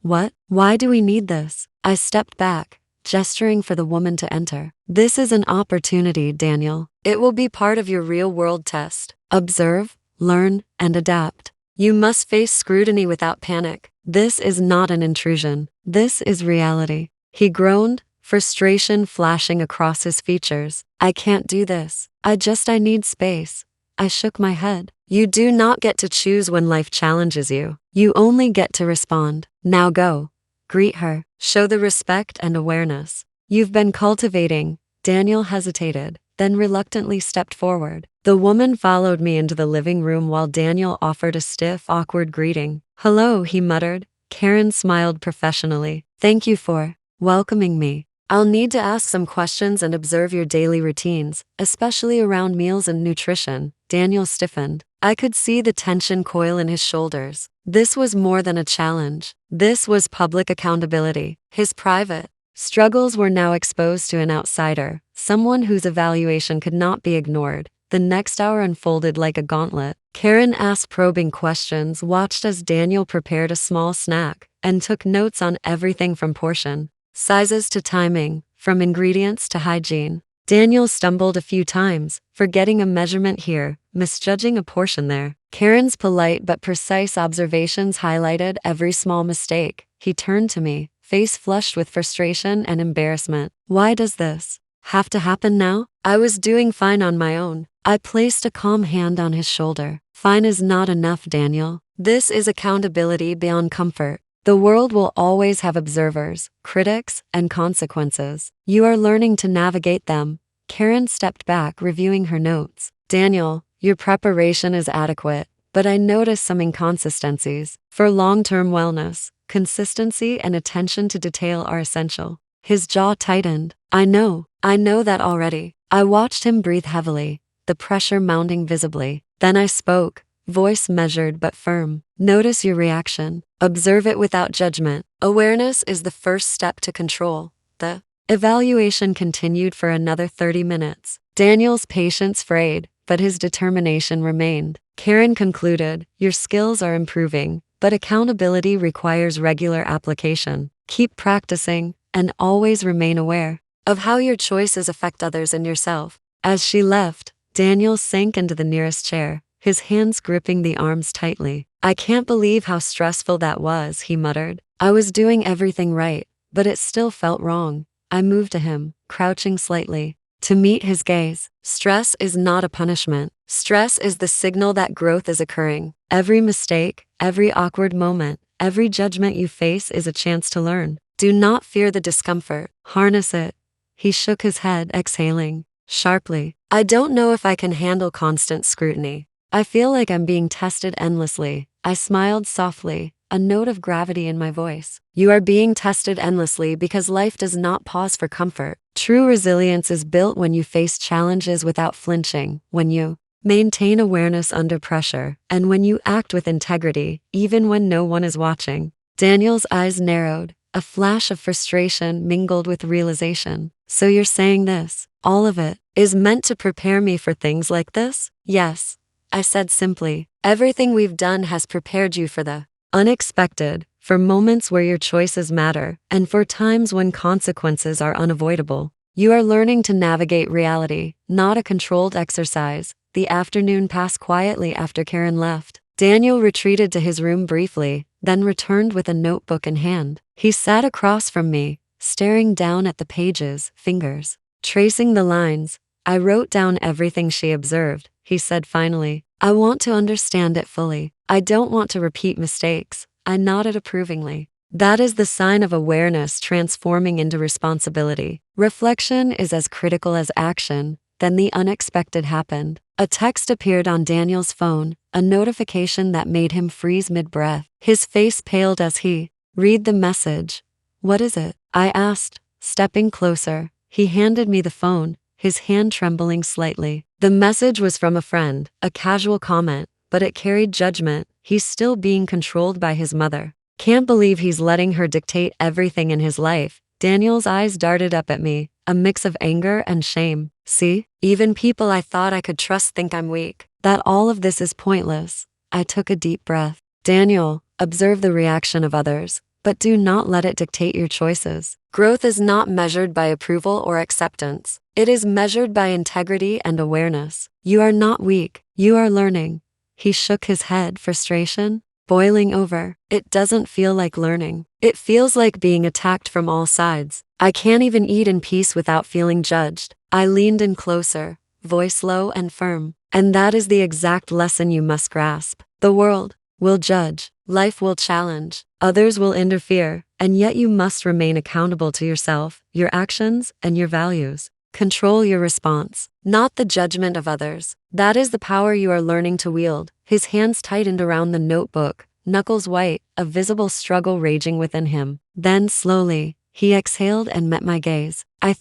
What? Why do we need this?" I stepped back, gesturing for the woman to enter. "This is an opportunity, Daniel. It will be part of your real-world test. Observe, learn, and adapt. You must face scrutiny without panic. This is not an intrusion. This is reality." He groaned, frustration flashing across his features. "I can't do this. I need space." I shook my head. "You do not get to choose when life challenges you. You only get to respond. Now go. Greet her. Show the respect and awareness you've been cultivating." Daniel hesitated, then reluctantly stepped forward. The woman followed me into the living room while Daniel offered a stiff, awkward greeting. "Hello," he muttered. Karen smiled professionally. "Thank you for welcoming me. I'll need to ask some questions and observe your daily routines, especially around meals and nutrition." Daniel stiffened. I could see the tension coil in his shoulders. This was more than a challenge. This was public accountability. His private struggles were now exposed to an outsider, someone whose evaluation could not be ignored. The next hour unfolded like a gauntlet. Karen asked probing questions, watched as Daniel prepared a small snack, and took notes on everything from portion sizes to timing, from ingredients to hygiene. Daniel stumbled a few times, forgetting a measurement here, misjudging a portion there. Karen's polite but precise observations highlighted every small mistake. He turned to me, face flushed with frustration and embarrassment. "Why does this have to happen now? I was doing fine on my own." I placed a calm hand on his shoulder. "Fine is not enough, Daniel. This is accountability beyond comfort. The world will always have observers, critics, and consequences. You are learning to navigate them." Karen stepped back, reviewing her notes. "Daniel, your preparation is adequate, but I notice some inconsistencies. For long-term wellness, consistency and attention to detail are essential." His jaw tightened. I know that already." I watched him breathe heavily, the pressure mounting visibly. Then I spoke, voice measured but firm. "Notice your reaction. Observe it without judgment. Awareness is the first step to control." The evaluation continued for another 30 minutes. Daniel's patience frayed, but his determination remained. Karen concluded, "Your skills are improving, but accountability requires regular application. Keep practicing, and always remain aware of how your choices affect others and yourself." As she left, Daniel sank into the nearest chair, his hands gripping the arms tightly. "I can't believe how stressful that was," he muttered. I was doing everything right, but it still felt wrong. I moved to him, crouching slightly, to meet his gaze. Stress is not a punishment. Stress is the signal that growth is occurring. Every mistake, every awkward moment, every judgment you face is a chance to learn. Do not fear the discomfort. Harness it. He shook his head, exhaling sharply. I don't know if I can handle constant scrutiny. I feel like I'm being tested endlessly. I smiled softly, a note of gravity in my voice. You are being tested endlessly because life does not pause for comfort. True resilience is built when you face challenges without flinching, when you maintain awareness under pressure, and when you act with integrity, even when no one is watching. Daniel's eyes narrowed, a flash of frustration mingled with realization. So you're saying this, all of it, is meant to prepare me for things like this? Yes, I said simply. Everything we've done has prepared you for the unexpected, for moments where your choices matter, and for times when consequences are unavoidable. You are learning to navigate reality, not a controlled exercise. The afternoon passed quietly after Karen left. Daniel retreated to his room briefly, then returned with a notebook in hand. He sat across from me, staring down at the pages, fingers tracing the lines. I wrote down everything she observed, he said finally. I want to understand it fully. I don't want to repeat mistakes. I nodded approvingly. That is the sign of awareness transforming into responsibility. Reflection is as critical as action. Then the unexpected happened. A text appeared on Daniel's phone, a notification that made him freeze mid-breath. His face paled as he read the message. What is it? I asked, stepping closer. He handed me the phone, his hand trembling slightly. The message was from a friend, a casual comment, but it carried judgment. He's still being controlled by his mother. Can't believe he's letting her dictate everything in his life. Daniel's eyes darted up at me, a mix of anger and shame. See, even people I thought I could trust think I'm weak. That all of this is pointless. I took a deep breath. Daniel, observe the reaction of others, but do not let it dictate your choices. Growth is not measured by approval or acceptance. It is measured by integrity and awareness. You are not weak. You are learning. He shook his head, frustration boiling over. It doesn't feel like learning. It feels like being attacked from all sides. I can't even eat in peace without feeling judged. I leaned in closer, voice low and firm. And that is the exact lesson you must grasp. The world will judge. Life will challenge. Others will interfere. And yet you must remain accountable to yourself, your actions, and your values. Control your response, not the judgment of others. That is the power you are learning to wield. His hands tightened around the notebook, knuckles white, a visible struggle raging within him. Then slowly, he exhaled and met my gaze. I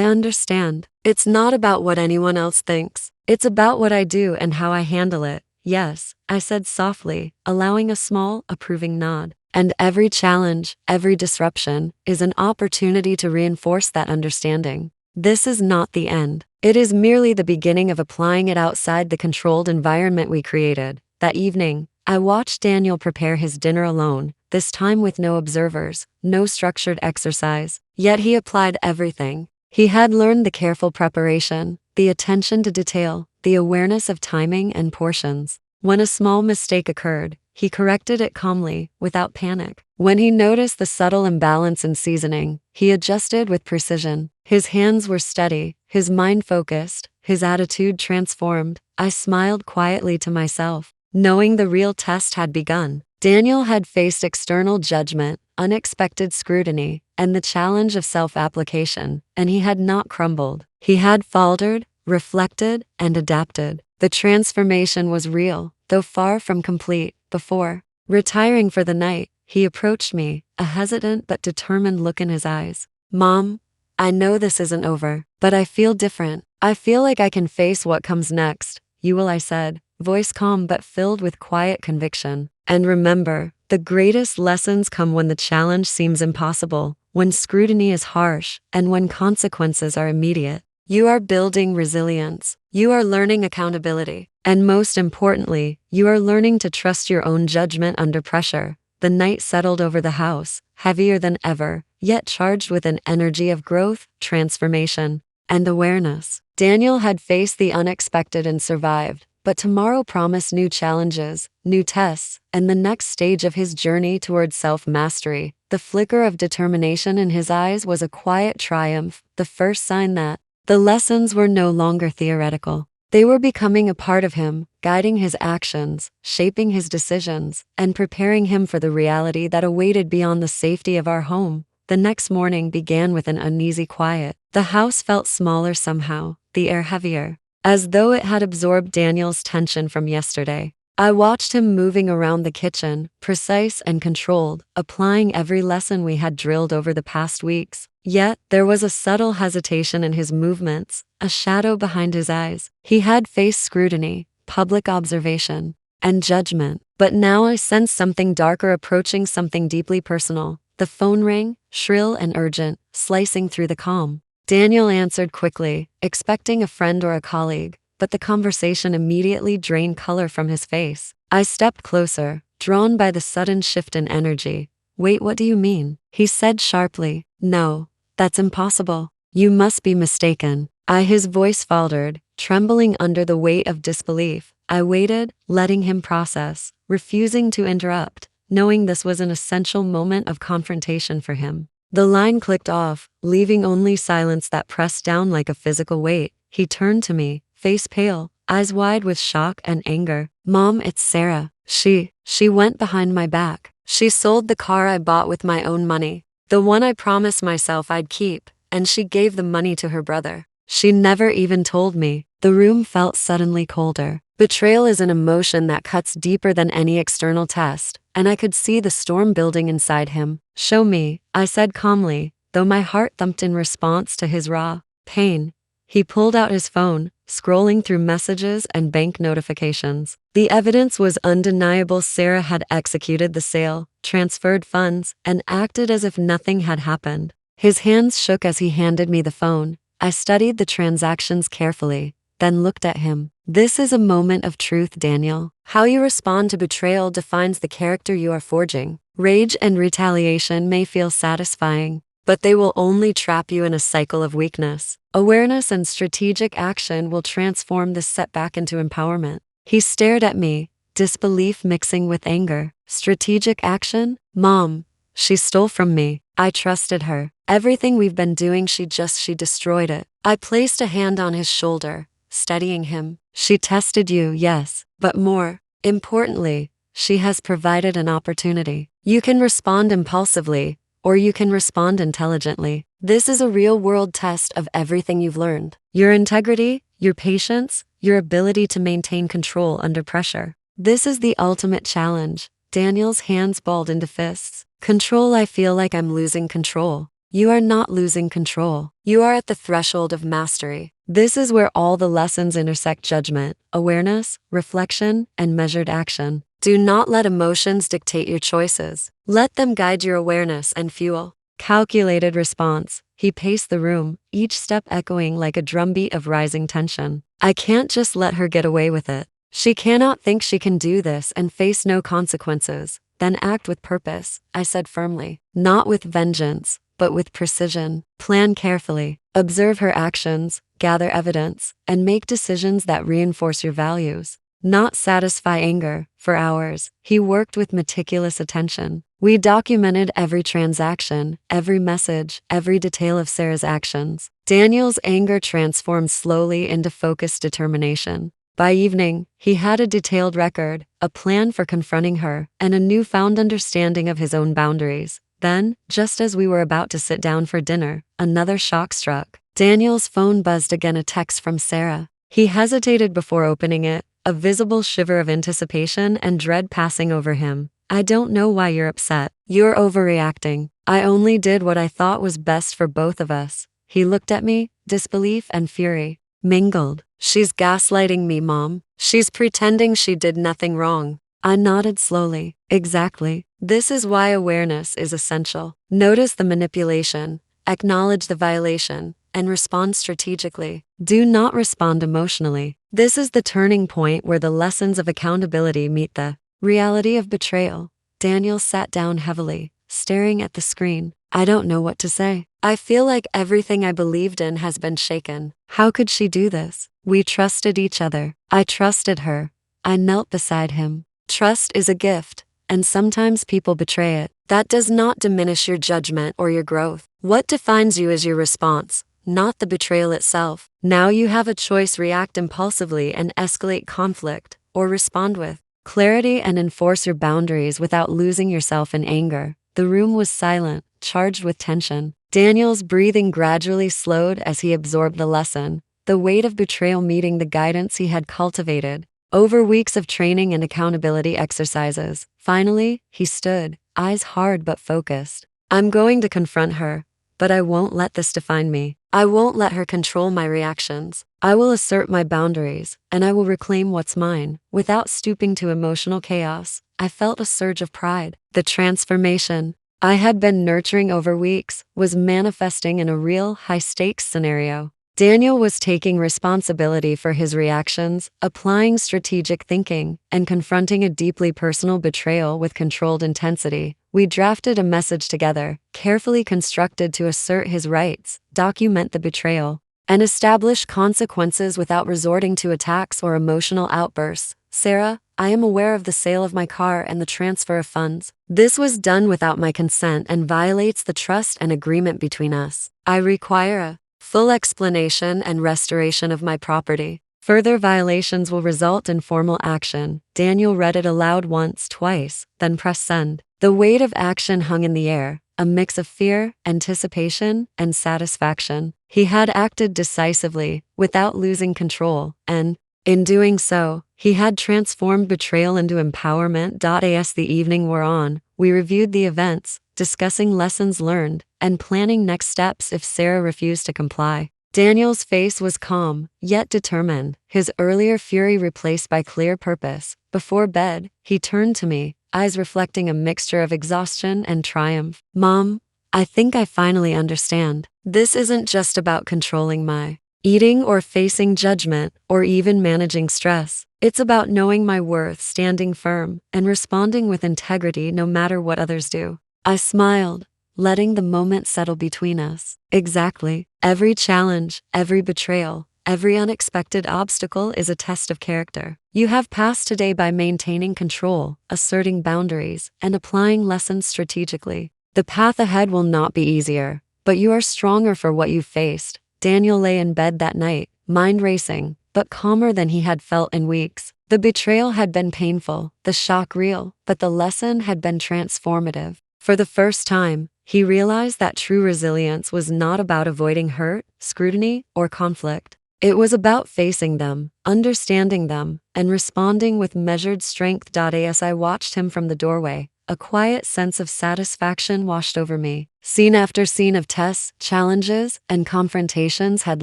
understand. It's not about what anyone else thinks. It's about what I do and how I handle it. Yes, I said softly, allowing a small, approving nod. And every challenge, every disruption, is an opportunity to reinforce that understanding. This is not the end. It is merely the beginning of applying it outside the controlled environment we created. That evening, I watched Daniel prepare his dinner alone, this time with no observers, no structured exercise. Yet he applied everything. He had learned the careful preparation, the attention to detail, the awareness of timing and portions. When a small mistake occurred, he corrected it calmly, without panic. When he noticed the subtle imbalance in seasoning, he adjusted with precision. His hands were steady, his mind focused, his attitude transformed. I smiled quietly to myself, knowing the real test had begun. Daniel had faced external judgment, unexpected scrutiny, and the challenge of self-application, and he had not crumbled. He had faltered, reflected, and adapted. The transformation was real, though far from complete. Before retiring for the night, he approached me, a hesitant but determined look in his eyes. Mom, I know this isn't over, but I feel different. I feel like I can face what comes next. You will, I said, voice calm but filled with quiet conviction. And remember, the greatest lessons come when the challenge seems impossible, when scrutiny is harsh, and when consequences are immediate. You are building resilience. You are learning accountability. And most importantly, you are learning to trust your own judgment under pressure. The night settled over the house, heavier than ever, yet charged with an energy of growth, transformation, and awareness. Daniel had faced the unexpected and survived, but tomorrow promised new challenges, new tests, and the next stage of his journey towards self-mastery. The flicker of determination in his eyes was a quiet triumph, the first sign that the lessons were no longer theoretical. They were becoming a part of him, guiding his actions, shaping his decisions, and preparing him for the reality that awaited beyond the safety of our home. The next morning began with an uneasy quiet. The house felt smaller somehow, the air heavier, as though it had absorbed Daniel's tension from yesterday. I watched him moving around the kitchen, precise and controlled, applying every lesson we had drilled over the past weeks. Yet, there was a subtle hesitation in his movements, a shadow behind his eyes. He had faced scrutiny, public observation, and judgment. But now I sensed something darker approaching, something deeply personal. The phone rang, shrill and urgent, slicing through the calm. Daniel answered quickly, expecting a friend or a colleague, but the conversation immediately drained color from his face. I stepped closer, drawn by the sudden shift in energy. "Wait, what do you mean?" he said sharply. "No, that's impossible. You must be mistaken." His voice faltered, trembling under the weight of disbelief. I waited, letting him process, refusing to interrupt, knowing this was an essential moment of confrontation for him. The line clicked off, leaving only silence that pressed down like a physical weight. He turned to me, face pale, eyes wide with shock and anger. "Mom, it's Sarah. She went behind my back. She sold the car I bought with my own money, the one I promised myself I'd keep, and she gave the money to her brother. She never even told me." The room felt suddenly colder. Betrayal is an emotion that cuts deeper than any external test, and I could see the storm building inside him. "Show me," I said calmly, though my heart thumped in response to his raw pain. He pulled out his phone, scrolling through messages and bank notifications. The evidence was undeniable. Sarah had executed the sale, transferred funds, and acted as if nothing had happened. His hands shook as he handed me the phone. I studied the transactions carefully, then looked at him. "This is a moment of truth, Daniel. How you respond to betrayal defines the character you are forging. Rage and retaliation may feel satisfying, but they will only trap you in a cycle of weakness. Awareness and strategic action will transform this setback into empowerment." He stared at me, disbelief mixing with anger. "Strategic action? Mom, she stole from me. I trusted her. Everything we've been doing, she destroyed it." I placed a hand on his shoulder, steadying him. "She tested you, yes, but more importantly, she has provided an opportunity. You can respond impulsively, or you can respond intelligently. This is a real-world test of everything you've learned. Your integrity, your patience, your ability to maintain control under pressure. This is the ultimate challenge." Daniel's hands balled into fists. "Control, I feel like I'm losing control." "You are not losing control. You are at the threshold of mastery. This is where all the lessons intersect: judgment, awareness, reflection, and measured action. Do not let emotions dictate your choices. Let them guide your awareness and fuel." Calculated response. He paced the room, each step echoing like a drumbeat of rising tension. "I can't just let her get away with it. She cannot think she can do this and face no consequences. Then act with purpose," I said firmly. "Not with vengeance, but with precision. Plan carefully. Observe her actions, gather evidence, and make decisions that reinforce your values. Not satisfy anger." For hours, he worked with meticulous attention. We documented every transaction, every message, every detail of Sarah's actions. Daniel's anger transformed slowly into focused determination. By evening, he had a detailed record, a plan for confronting her, and a newfound understanding of his own boundaries. Then, just as we were about to sit down for dinner, another shock struck. Daniel's phone buzzed again, a text from Sarah. He hesitated before opening it, a visible shiver of anticipation and dread passing over him. "I don't know why you're upset. You're overreacting. I only did what I thought was best for both of us." He looked at me, disbelief and fury mingled. "She's gaslighting me, Mom. She's pretending she did nothing wrong." I nodded slowly. "Exactly. This is why awareness is essential. Notice the manipulation, acknowledge the violation, and respond strategically. Do not respond emotionally. This is the turning point where the lessons of accountability meet the reality of betrayal." Daniel sat down heavily, staring at the screen. "I don't know what to say. I feel like everything I believed in has been shaken. How could she do this? We trusted each other. I trusted her. I knelt beside him. Trust is a gift, and sometimes people betray it. That does not diminish your judgment or your growth. What defines you is your response, not the betrayal itself. Now you have a choice: react impulsively and escalate conflict, or respond with clarity and enforce your boundaries without losing yourself in anger. The room was silent, charged with tension. Daniel's breathing gradually slowed as he absorbed the lesson, the weight of betrayal meeting the guidance he had cultivated over weeks of training and accountability exercises. Finally, he stood, eyes hard but focused. I'm going to confront her, but I won't let this define me. I won't let her control my reactions. I will assert my boundaries, and I will reclaim what's mine. Without stooping to emotional chaos, I felt a surge of pride. The transformation I had been nurturing over weeks was manifesting in a real, high-stakes scenario. Daniel was taking responsibility for his reactions, applying strategic thinking, and confronting a deeply personal betrayal with controlled intensity. We drafted a message together, carefully constructed to assert his rights, document the betrayal, and establish consequences without resorting to attacks or emotional outbursts. Sarah, I am aware of the sale of my car and the transfer of funds. This was done without my consent and violates the trust and agreement between us. I require a full explanation and restoration of my property. Further violations will result in formal action. Daniel read it aloud once, twice, then pressed send. The weight of action hung in the air, a mix of fear, anticipation, and satisfaction. He had acted decisively, without losing control, and, in doing so, he had transformed betrayal into empowerment. As the evening wore on, we reviewed the events, discussing lessons learned, and planning next steps if Sarah refused to comply. Daniel's face was calm, yet determined, his earlier fury replaced by clear purpose. Before bed, he turned to me, eyes reflecting a mixture of exhaustion and triumph. Mom, I think I finally understand. This isn't just about controlling my eating or facing judgment or even managing stress. It's about knowing my worth, standing firm, and responding with integrity no matter what others do. I smiled, letting the moment settle between us. Exactly. Every challenge, every betrayal, every unexpected obstacle is a test of character. You have passed today by maintaining control, asserting boundaries, and applying lessons strategically. The path ahead will not be easier, but you are stronger for what you faced. Daniel lay in bed that night, mind racing, but calmer than he had felt in weeks. The betrayal had been painful, the shock real, but the lesson had been transformative. For the first time, he realized that true resilience was not about avoiding hurt, scrutiny, or conflict. It was about facing them, understanding them, and responding with measured strength. As I watched him from the doorway, a quiet sense of satisfaction washed over me. Scene after scene of tests, challenges, and confrontations had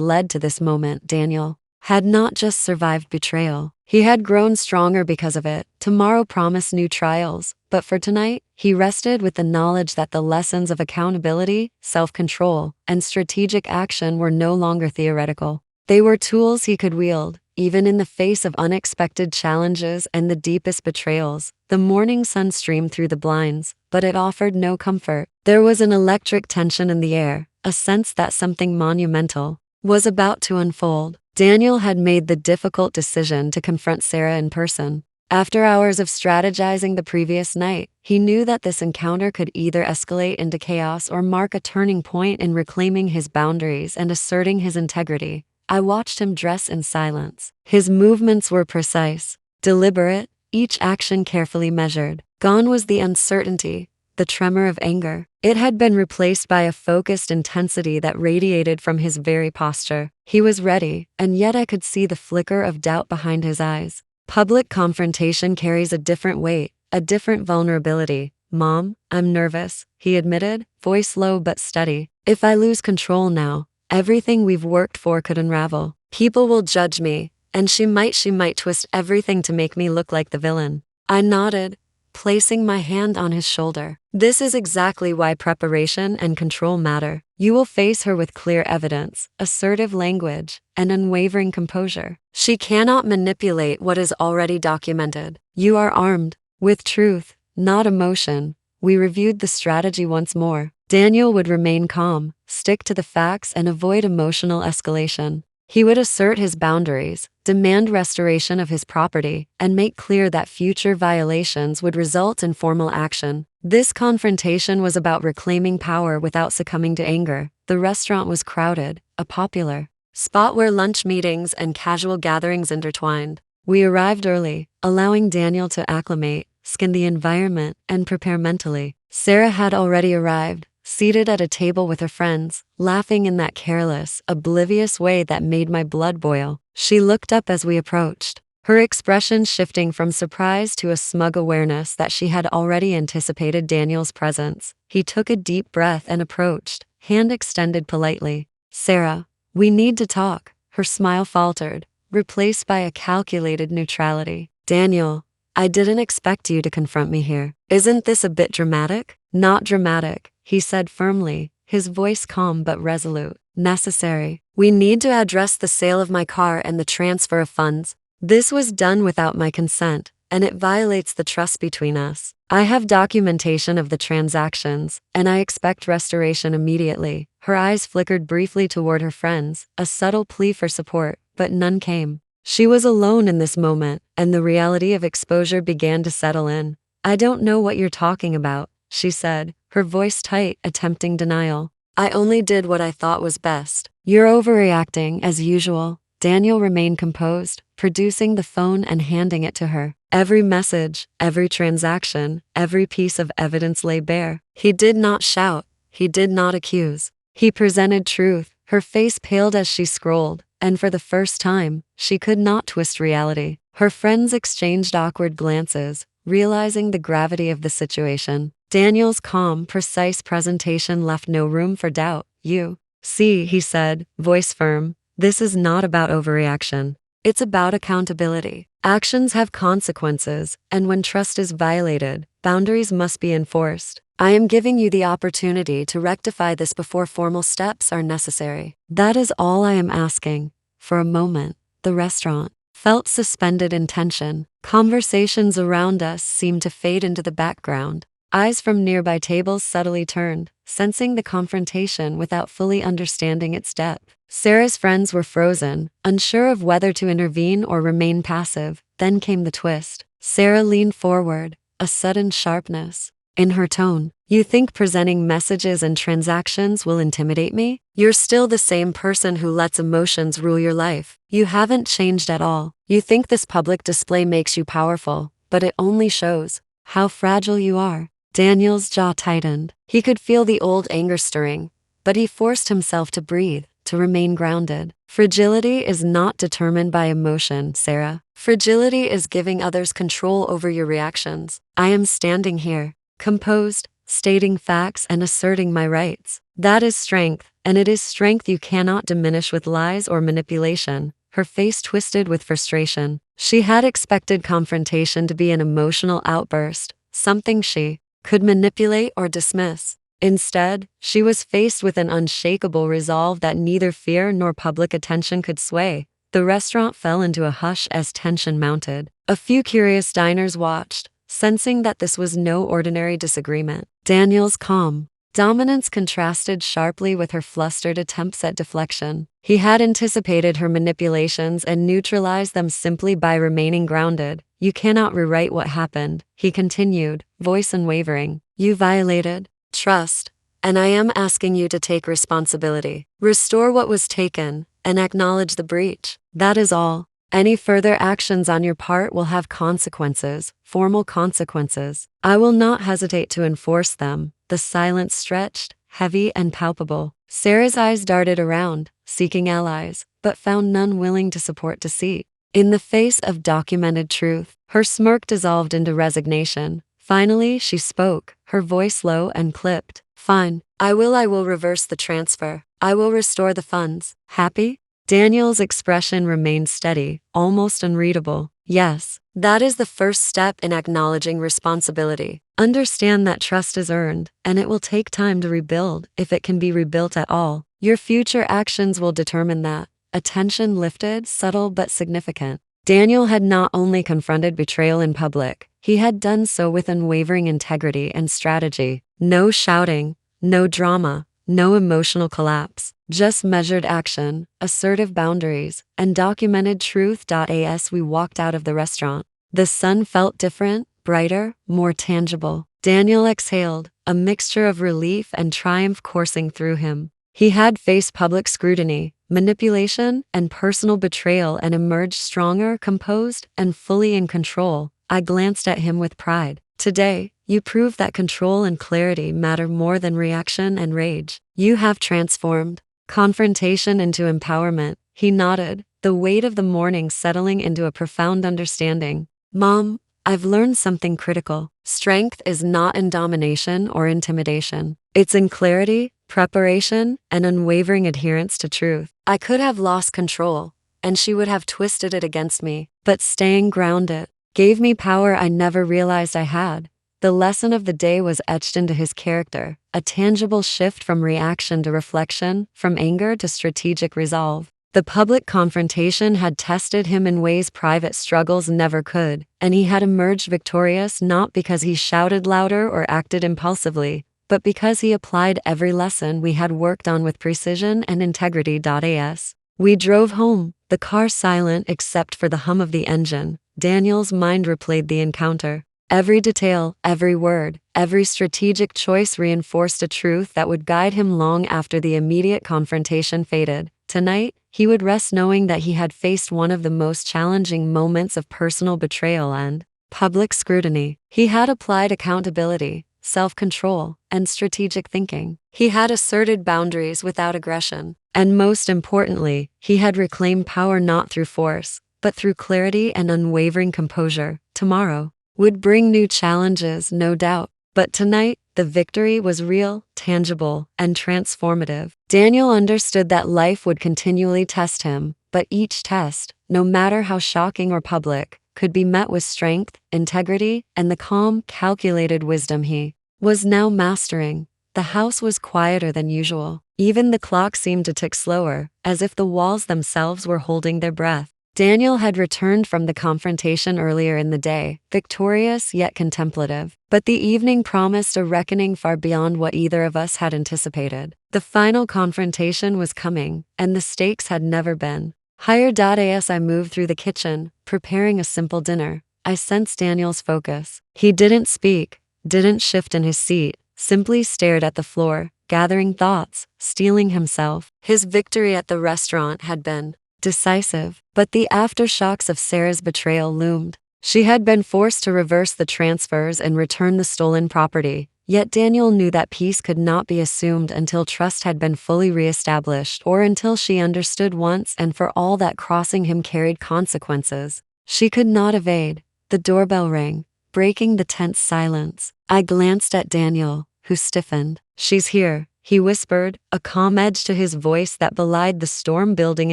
led to this moment. Daniel had not just survived betrayal. He had grown stronger because of it. Tomorrow promised new trials, but for tonight, he rested with the knowledge that the lessons of accountability, self-control, and strategic action were no longer theoretical. They were tools he could wield, even in the face of unexpected challenges and the deepest betrayals. The morning sun streamed through the blinds, but it offered no comfort. There was an electric tension in the air, a sense that something monumental was about to unfold. Daniel had made the difficult decision to confront Sarah in person. After hours of strategizing the previous night, he knew that this encounter could either escalate into chaos or mark a turning point in reclaiming his boundaries and asserting his integrity. I watched him dress in silence. His movements were precise, deliberate, each action carefully measured. Gone was the uncertainty, the tremor of anger. It had been replaced by a focused intensity that radiated from his very posture. He was ready, and yet I could see the flicker of doubt behind his eyes. Public confrontation carries a different weight, a different vulnerability. Mom, I'm nervous, he admitted, voice low but steady. If I lose control now, everything we've worked for could unravel. People will judge me, and she might twist everything to make me look like the villain. I nodded, placing my hand on his shoulder. This is exactly why preparation and control matter. You will face her with clear evidence, assertive language, and unwavering composure. She cannot manipulate what is already documented. You are armed with truth, not emotion. We reviewed the strategy once more. Daniel would remain calm, stick to the facts, and avoid emotional escalation. He would assert his boundaries, demand restoration of his property, and make clear that future violations would result in formal action. This confrontation was about reclaiming power without succumbing to anger. The restaurant was crowded, a popular spot where lunch meetings and casual gatherings intertwined. We arrived early, allowing Daniel to acclimate, scan the environment, and prepare mentally. Sarah had already arrived, seated at a table with her friends, laughing in that careless, oblivious way that made my blood boil. She looked up as we approached, her expression shifting from surprise to a smug awareness that she had already anticipated Daniel's presence. He took a deep breath and approached, hand extended politely. "Sarah, we need to talk." Her smile faltered, replaced by a calculated neutrality. "Daniel, I didn't expect you to confront me here. Isn't this a bit dramatic?" "Not dramatic," he said firmly, his voice calm but resolute. "Necessary. We need to address the sale of my car and the transfer of funds. This was done without my consent, and it violates the trust between us. I have documentation of the transactions, and I expect restoration immediately." Her eyes flickered briefly toward her friends, a subtle plea for support, but none came. She was alone in this moment, and the reality of exposure began to settle in. "I don't know what you're talking about," she said, her voice tight, attempting denial. "I only did what I thought was best." "You're overreacting, as usual." Daniel remained composed, producing the phone and handing it to her. Every message, every transaction, every piece of evidence lay bare. He did not shout, he did not accuse. He presented truth. Her face paled as she scrolled, and for the first time, she could not twist reality. Her friends exchanged awkward glances, realizing the gravity of the situation. Daniel's calm, precise presentation left no room for doubt. "You see," he said, voice firm, "this is not about overreaction. It's about accountability. Actions have consequences, and when trust is violated, boundaries must be enforced. I am giving you the opportunity to rectify this before formal steps are necessary. That is all I am asking." For a moment, the restaurant felt suspended in tension. Conversations around us seemed to fade into the background. Eyes from nearby tables subtly turned, sensing the confrontation without fully understanding its depth. Sarah's friends were frozen, unsure of whether to intervene or remain passive. Then came the twist. Sarah leaned forward, a sudden sharpness in her tone. "You think presenting messages and transactions will intimidate me? You're still the same person who lets emotions rule your life. You haven't changed at all. You think this public display makes you powerful, but it only shows how fragile you are." Daniel's jaw tightened. He could feel the old anger stirring, but he forced himself to breathe, to remain grounded. "Fragility is not determined by emotion, Sarah. Fragility is giving others control over your reactions. I am standing here, composed, stating facts and asserting my rights. That is strength, and it is strength you cannot diminish with lies or manipulation." Her face twisted with frustration. She had expected confrontation to be an emotional outburst, something she could manipulate or dismiss. Instead, she was faced with an unshakable resolve that neither fear nor public attention could sway. The restaurant fell into a hush as tension mounted. A few curious diners watched, sensing that this was no ordinary disagreement. Daniel's calm dominance contrasted sharply with her flustered attempts at deflection. He had anticipated her manipulations and neutralized them simply by remaining grounded. "You cannot rewrite what happened," he continued, voice unwavering. "You violated trust, and I am asking you to take responsibility. Restore what was taken, and acknowledge the breach. That is all. Any further actions on your part will have consequences, formal consequences. I will not hesitate to enforce them." The silence stretched, heavy and palpable. Sarah's eyes darted around, seeking allies, but found none willing to support deceit. In the face of documented truth, her smirk dissolved into resignation. Finally, she spoke, her voice low and clipped. "Fine. I will reverse the transfer. I will restore the funds. Happy?" Daniel's expression remained steady, almost unreadable. "Yes, that is the first step in acknowledging responsibility. Understand that trust is earned, and it will take time to rebuild, if it can be rebuilt at all. Your future actions will determine that." Attention lifted, subtle but significant. Daniel had not only confronted betrayal in public, he had done so with unwavering integrity and strategy. No shouting, no drama, no emotional collapse, just measured action, assertive boundaries, and documented truth. As we walked out of the restaurant, the sun felt different, brighter, more tangible. Daniel exhaled, a mixture of relief and triumph coursing through him. He had faced public scrutiny, manipulation, and personal betrayal and emerged stronger, composed, and fully in control. I glanced at him with pride. Today, you proved that control and clarity matter more than reaction and rage. You have transformed confrontation into empowerment. He nodded, the weight of the morning settling into a profound understanding. Mom, I've learned something critical. Strength is not in domination or intimidation. It's in clarity, preparation, and unwavering adherence to truth. I could have lost control, and she would have twisted it against me, but staying grounded gave me power I never realized I had. The lesson of the day was etched into his character, a tangible shift from reaction to reflection, from anger to strategic resolve. The public confrontation had tested him in ways private struggles never could, and he had emerged victorious not because he shouted louder or acted impulsively, but because he applied every lesson we had worked on with precision and integrity. As we drove home, the car silent except for the hum of the engine, Daniel's mind replayed the encounter. Every detail, every word, every strategic choice reinforced a truth that would guide him long after the immediate confrontation faded. Tonight, he would rest knowing that he had faced one of the most challenging moments of personal betrayal and public scrutiny. He had applied accountability, self-control, and strategic thinking. He had asserted boundaries without aggression. And most importantly, he had reclaimed power not through force, but through clarity and unwavering composure. Tomorrow would bring new challenges, no doubt. But tonight, the victory was real, tangible, and transformative. Daniel understood that life would continually test him, but each test, no matter how shocking or public, could be met with strength, integrity, and the calm, calculated wisdom he was now mastering. The house was quieter than usual. Even the clock seemed to tick slower, as if the walls themselves were holding their breath. Daniel had returned from the confrontation earlier in the day, victorious yet contemplative. But the evening promised a reckoning far beyond what either of us had anticipated. The final confrontation was coming, and the stakes had never been higher. As I moved through the kitchen, preparing a simple dinner, I sensed Daniel's focus. He didn't speak, didn't shift in his seat, simply stared at the floor, gathering thoughts, steeling himself. His victory at the restaurant had been decisive, but the aftershocks of Sarah's betrayal loomed. She had been forced to reverse the transfers and return the stolen property, yet Daniel knew that peace could not be assumed until trust had been fully reestablished or until she understood once and for all that crossing him carried consequences. She could not evade. The doorbell rang, breaking the tense silence. I glanced at Daniel, who stiffened. "She's here," he whispered, a calm edge to his voice that belied the storm building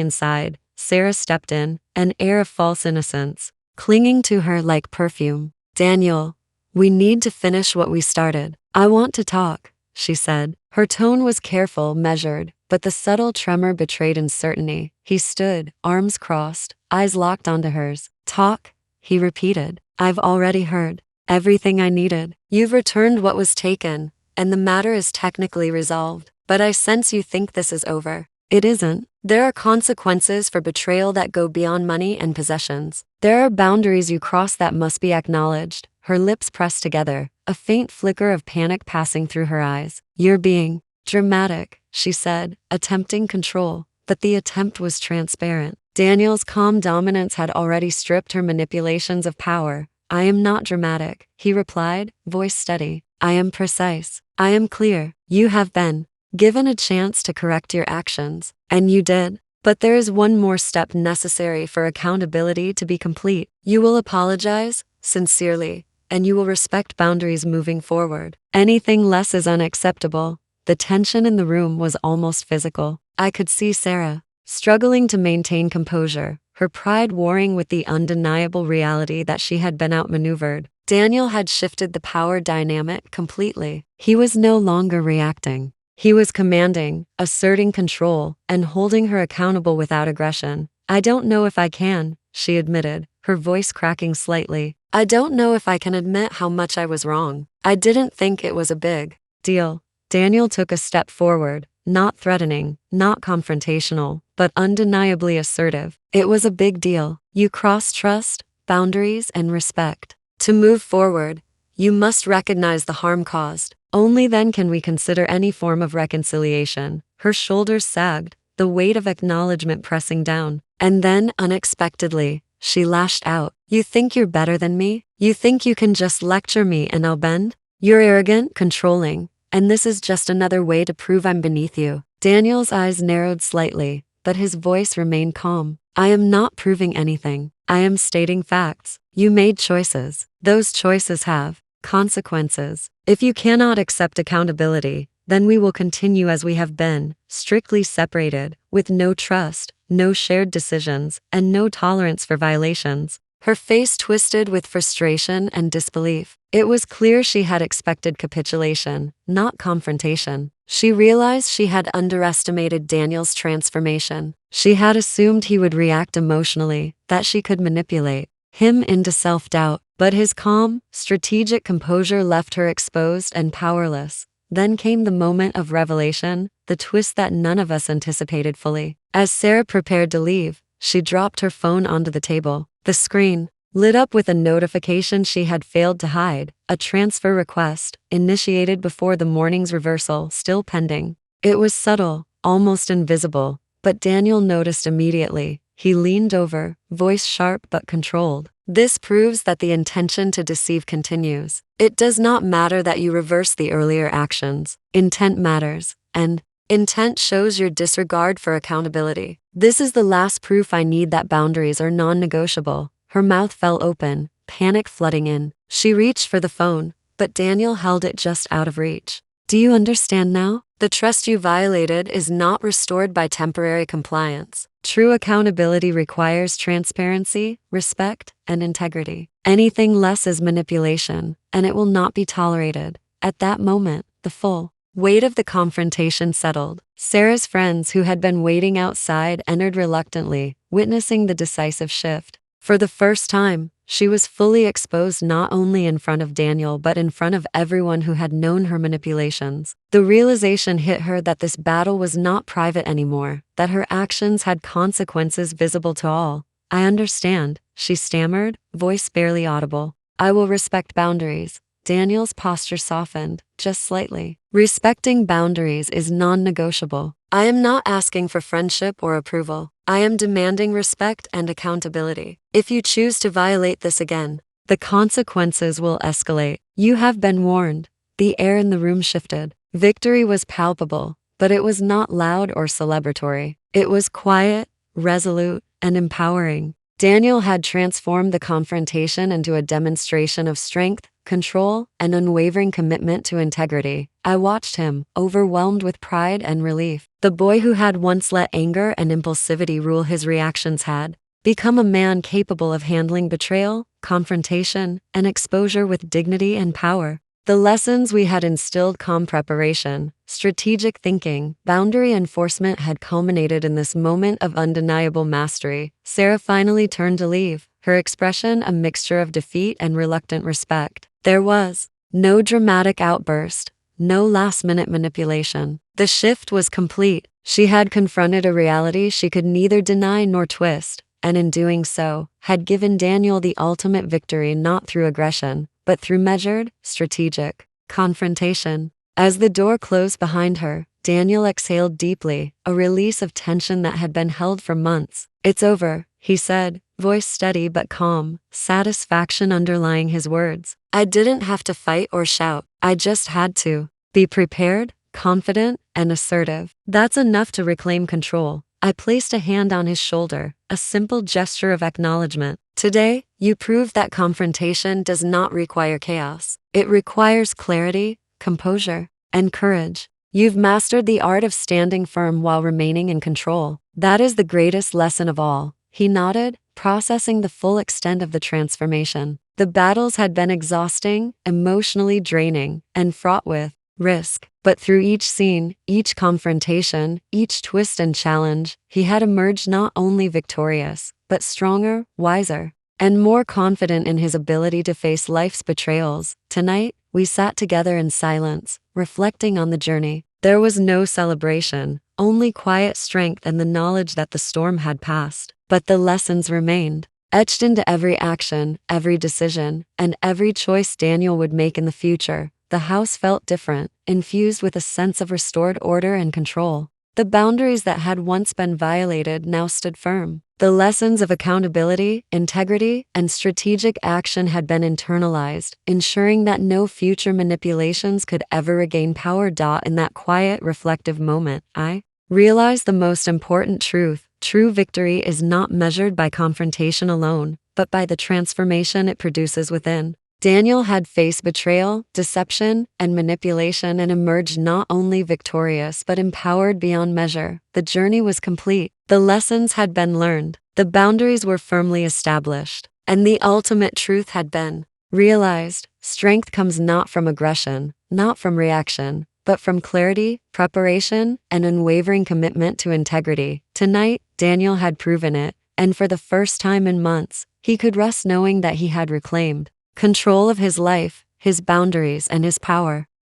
inside. Sarah stepped in, an air of false innocence clinging to her like perfume. "Daniel, we need to finish what we started. I want to talk," she said. Her tone was careful, measured, but the subtle tremor betrayed uncertainty. He stood, arms crossed, eyes locked onto hers. "Talk," he repeated. "I've already heard everything I needed. You've returned what was taken, and the matter is technically resolved. But I sense you think this is over." It isn't. There are consequences for betrayal that go beyond money and possessions. There are boundaries you cross that must be acknowledged. Her lips pressed together, a faint flicker of panic passing through her eyes. "You're being dramatic," she said, attempting control, but the attempt was transparent. Daniel's calm dominance had already stripped her manipulations of power. "I am not dramatic," he replied, voice steady. "I am precise. I am clear. You have been given a chance to correct your actions, and you did. But there is one more step necessary for accountability to be complete. You will apologize, sincerely, and you will respect boundaries moving forward. Anything less is unacceptable." The tension in the room was almost physical. I could see Sarah struggling to maintain composure, her pride warring with the undeniable reality that she had been outmaneuvered. Daniel had shifted the power dynamic completely. He was no longer reacting. He was commanding, asserting control, and holding her accountable without aggression. "I don't know if I can," she admitted, her voice cracking slightly. "I don't know if I can admit how much I was wrong. I didn't think it was a big deal." Daniel took a step forward, not threatening, not confrontational, but undeniably assertive. It was a big deal. You cross trust, boundaries, and respect. To move forward, you must recognize the harm caused. Only then can we consider any form of reconciliation. Her shoulders sagged, the weight of acknowledgement pressing down. And then, unexpectedly, she lashed out. You think you're better than me? You think you can just lecture me and I'll bend? You're arrogant, controlling, and this is just another way to prove I'm beneath you. Daniel's eyes narrowed slightly, but his voice remained calm. I am not proving anything. I am stating facts. You made choices. Those choices have consequences. If you cannot accept accountability, then we will continue as we have been, strictly separated, with no trust, no shared decisions, and no tolerance for violations. Her face twisted with frustration and disbelief. It was clear she had expected capitulation, not confrontation. She realized she had underestimated Daniel's transformation. She had assumed he would react emotionally, that she could manipulate him into self-doubt. But his calm, strategic composure left her exposed and powerless. Then came the moment of revelation, the twist that none of us anticipated fully. As Sarah prepared to leave, she dropped her phone onto the table. The screen lit up with a notification she had failed to hide, a transfer request, initiated before the morning's reversal, still pending. It was subtle, almost invisible, but Daniel noticed immediately. He leaned over, voice sharp but controlled. This proves that the intention to deceive continues. It does not matter that you reverse the earlier actions. Intent matters, and intent shows your disregard for accountability. This is the last proof I need that boundaries are non-negotiable. Her mouth fell open, panic flooding in. She reached for the phone, but Daniel held it just out of reach. Do you understand now? The trust you violated is not restored by temporary compliance. True accountability requires transparency, respect, and integrity. Anything less is manipulation, and it will not be tolerated. At that moment, the full weight of the confrontation settled. Sarah's friends who had been waiting outside entered reluctantly, witnessing the decisive shift. For the first time, she was fully exposed not only in front of Daniel but in front of everyone who had known her manipulations. The realization hit her that this battle was not private anymore, that her actions had consequences visible to all. I understand, she stammered, voice barely audible. I will respect boundaries. Daniel's posture softened, just slightly. Respecting boundaries is non-negotiable. I am not asking for friendship or approval. I am demanding respect and accountability. If you choose to violate this again, the consequences will escalate. You have been warned. The air in the room shifted. Victory was palpable, but it was not loud or celebratory. It was quiet, resolute, and empowering. Daniel had transformed the confrontation into a demonstration of strength, control, and unwavering commitment to integrity. I watched him, overwhelmed with pride and relief. The boy who had once let anger and impulsivity rule his reactions had become a man capable of handling betrayal, confrontation, and exposure with dignity and power. The lessons we had instilled, calm preparation, strategic thinking, boundary enforcement had culminated in this moment of undeniable mastery. Sarah finally turned to leave, her expression a mixture of defeat and reluctant respect. There was no dramatic outburst, no last-minute manipulation. The shift was complete. She had confronted a reality she could neither deny nor twist, and in doing so, had given Daniel the ultimate victory not through aggression, but through measured, strategic confrontation. As the door closed behind her, Daniel exhaled deeply, a release of tension that had been held for months. It's over, he said, voice steady but calm, satisfaction underlying his words. I didn't have to fight or shout. I just had to be prepared, confident, and assertive. That's enough to reclaim control. I placed a hand on his shoulder, a simple gesture of acknowledgement. Today, you proved that confrontation does not require chaos. It requires clarity, composure, and courage. You've mastered the art of standing firm while remaining in control. That is the greatest lesson of all. He nodded, processing the full extent of the transformation. The battles had been exhausting, emotionally draining, and fraught with risk. But through each scene, each confrontation, each twist and challenge, he had emerged not only victorious, but stronger, wiser, and more confident in his ability to face life's betrayals. Tonight, We sat together in silence, reflecting on the journey. There was no celebration, only quiet strength and the knowledge that the storm had passed. But the lessons remained, etched into every action, every decision, and every choice Daniel would make in the future. The house felt different, infused with a sense of restored order and control. The boundaries that had once been violated now stood firm. The lessons of accountability, integrity, and strategic action had been internalized, ensuring that no future manipulations could ever regain power. In that quiet, reflective moment, I realized the most important truth. True victory is not measured by confrontation alone, but by the transformation it produces within. Daniel had faced betrayal, deception, and manipulation and emerged not only victorious but empowered beyond measure. The journey was complete. The lessons had been learned. The boundaries were firmly established. And the ultimate truth had been realized. Strength comes not from aggression, not from reaction, but from clarity, preparation, and unwavering commitment to integrity. Tonight, Daniel had proven it, and for the first time in months, he could rest knowing that he had reclaimed control of his life, his boundaries, and his power.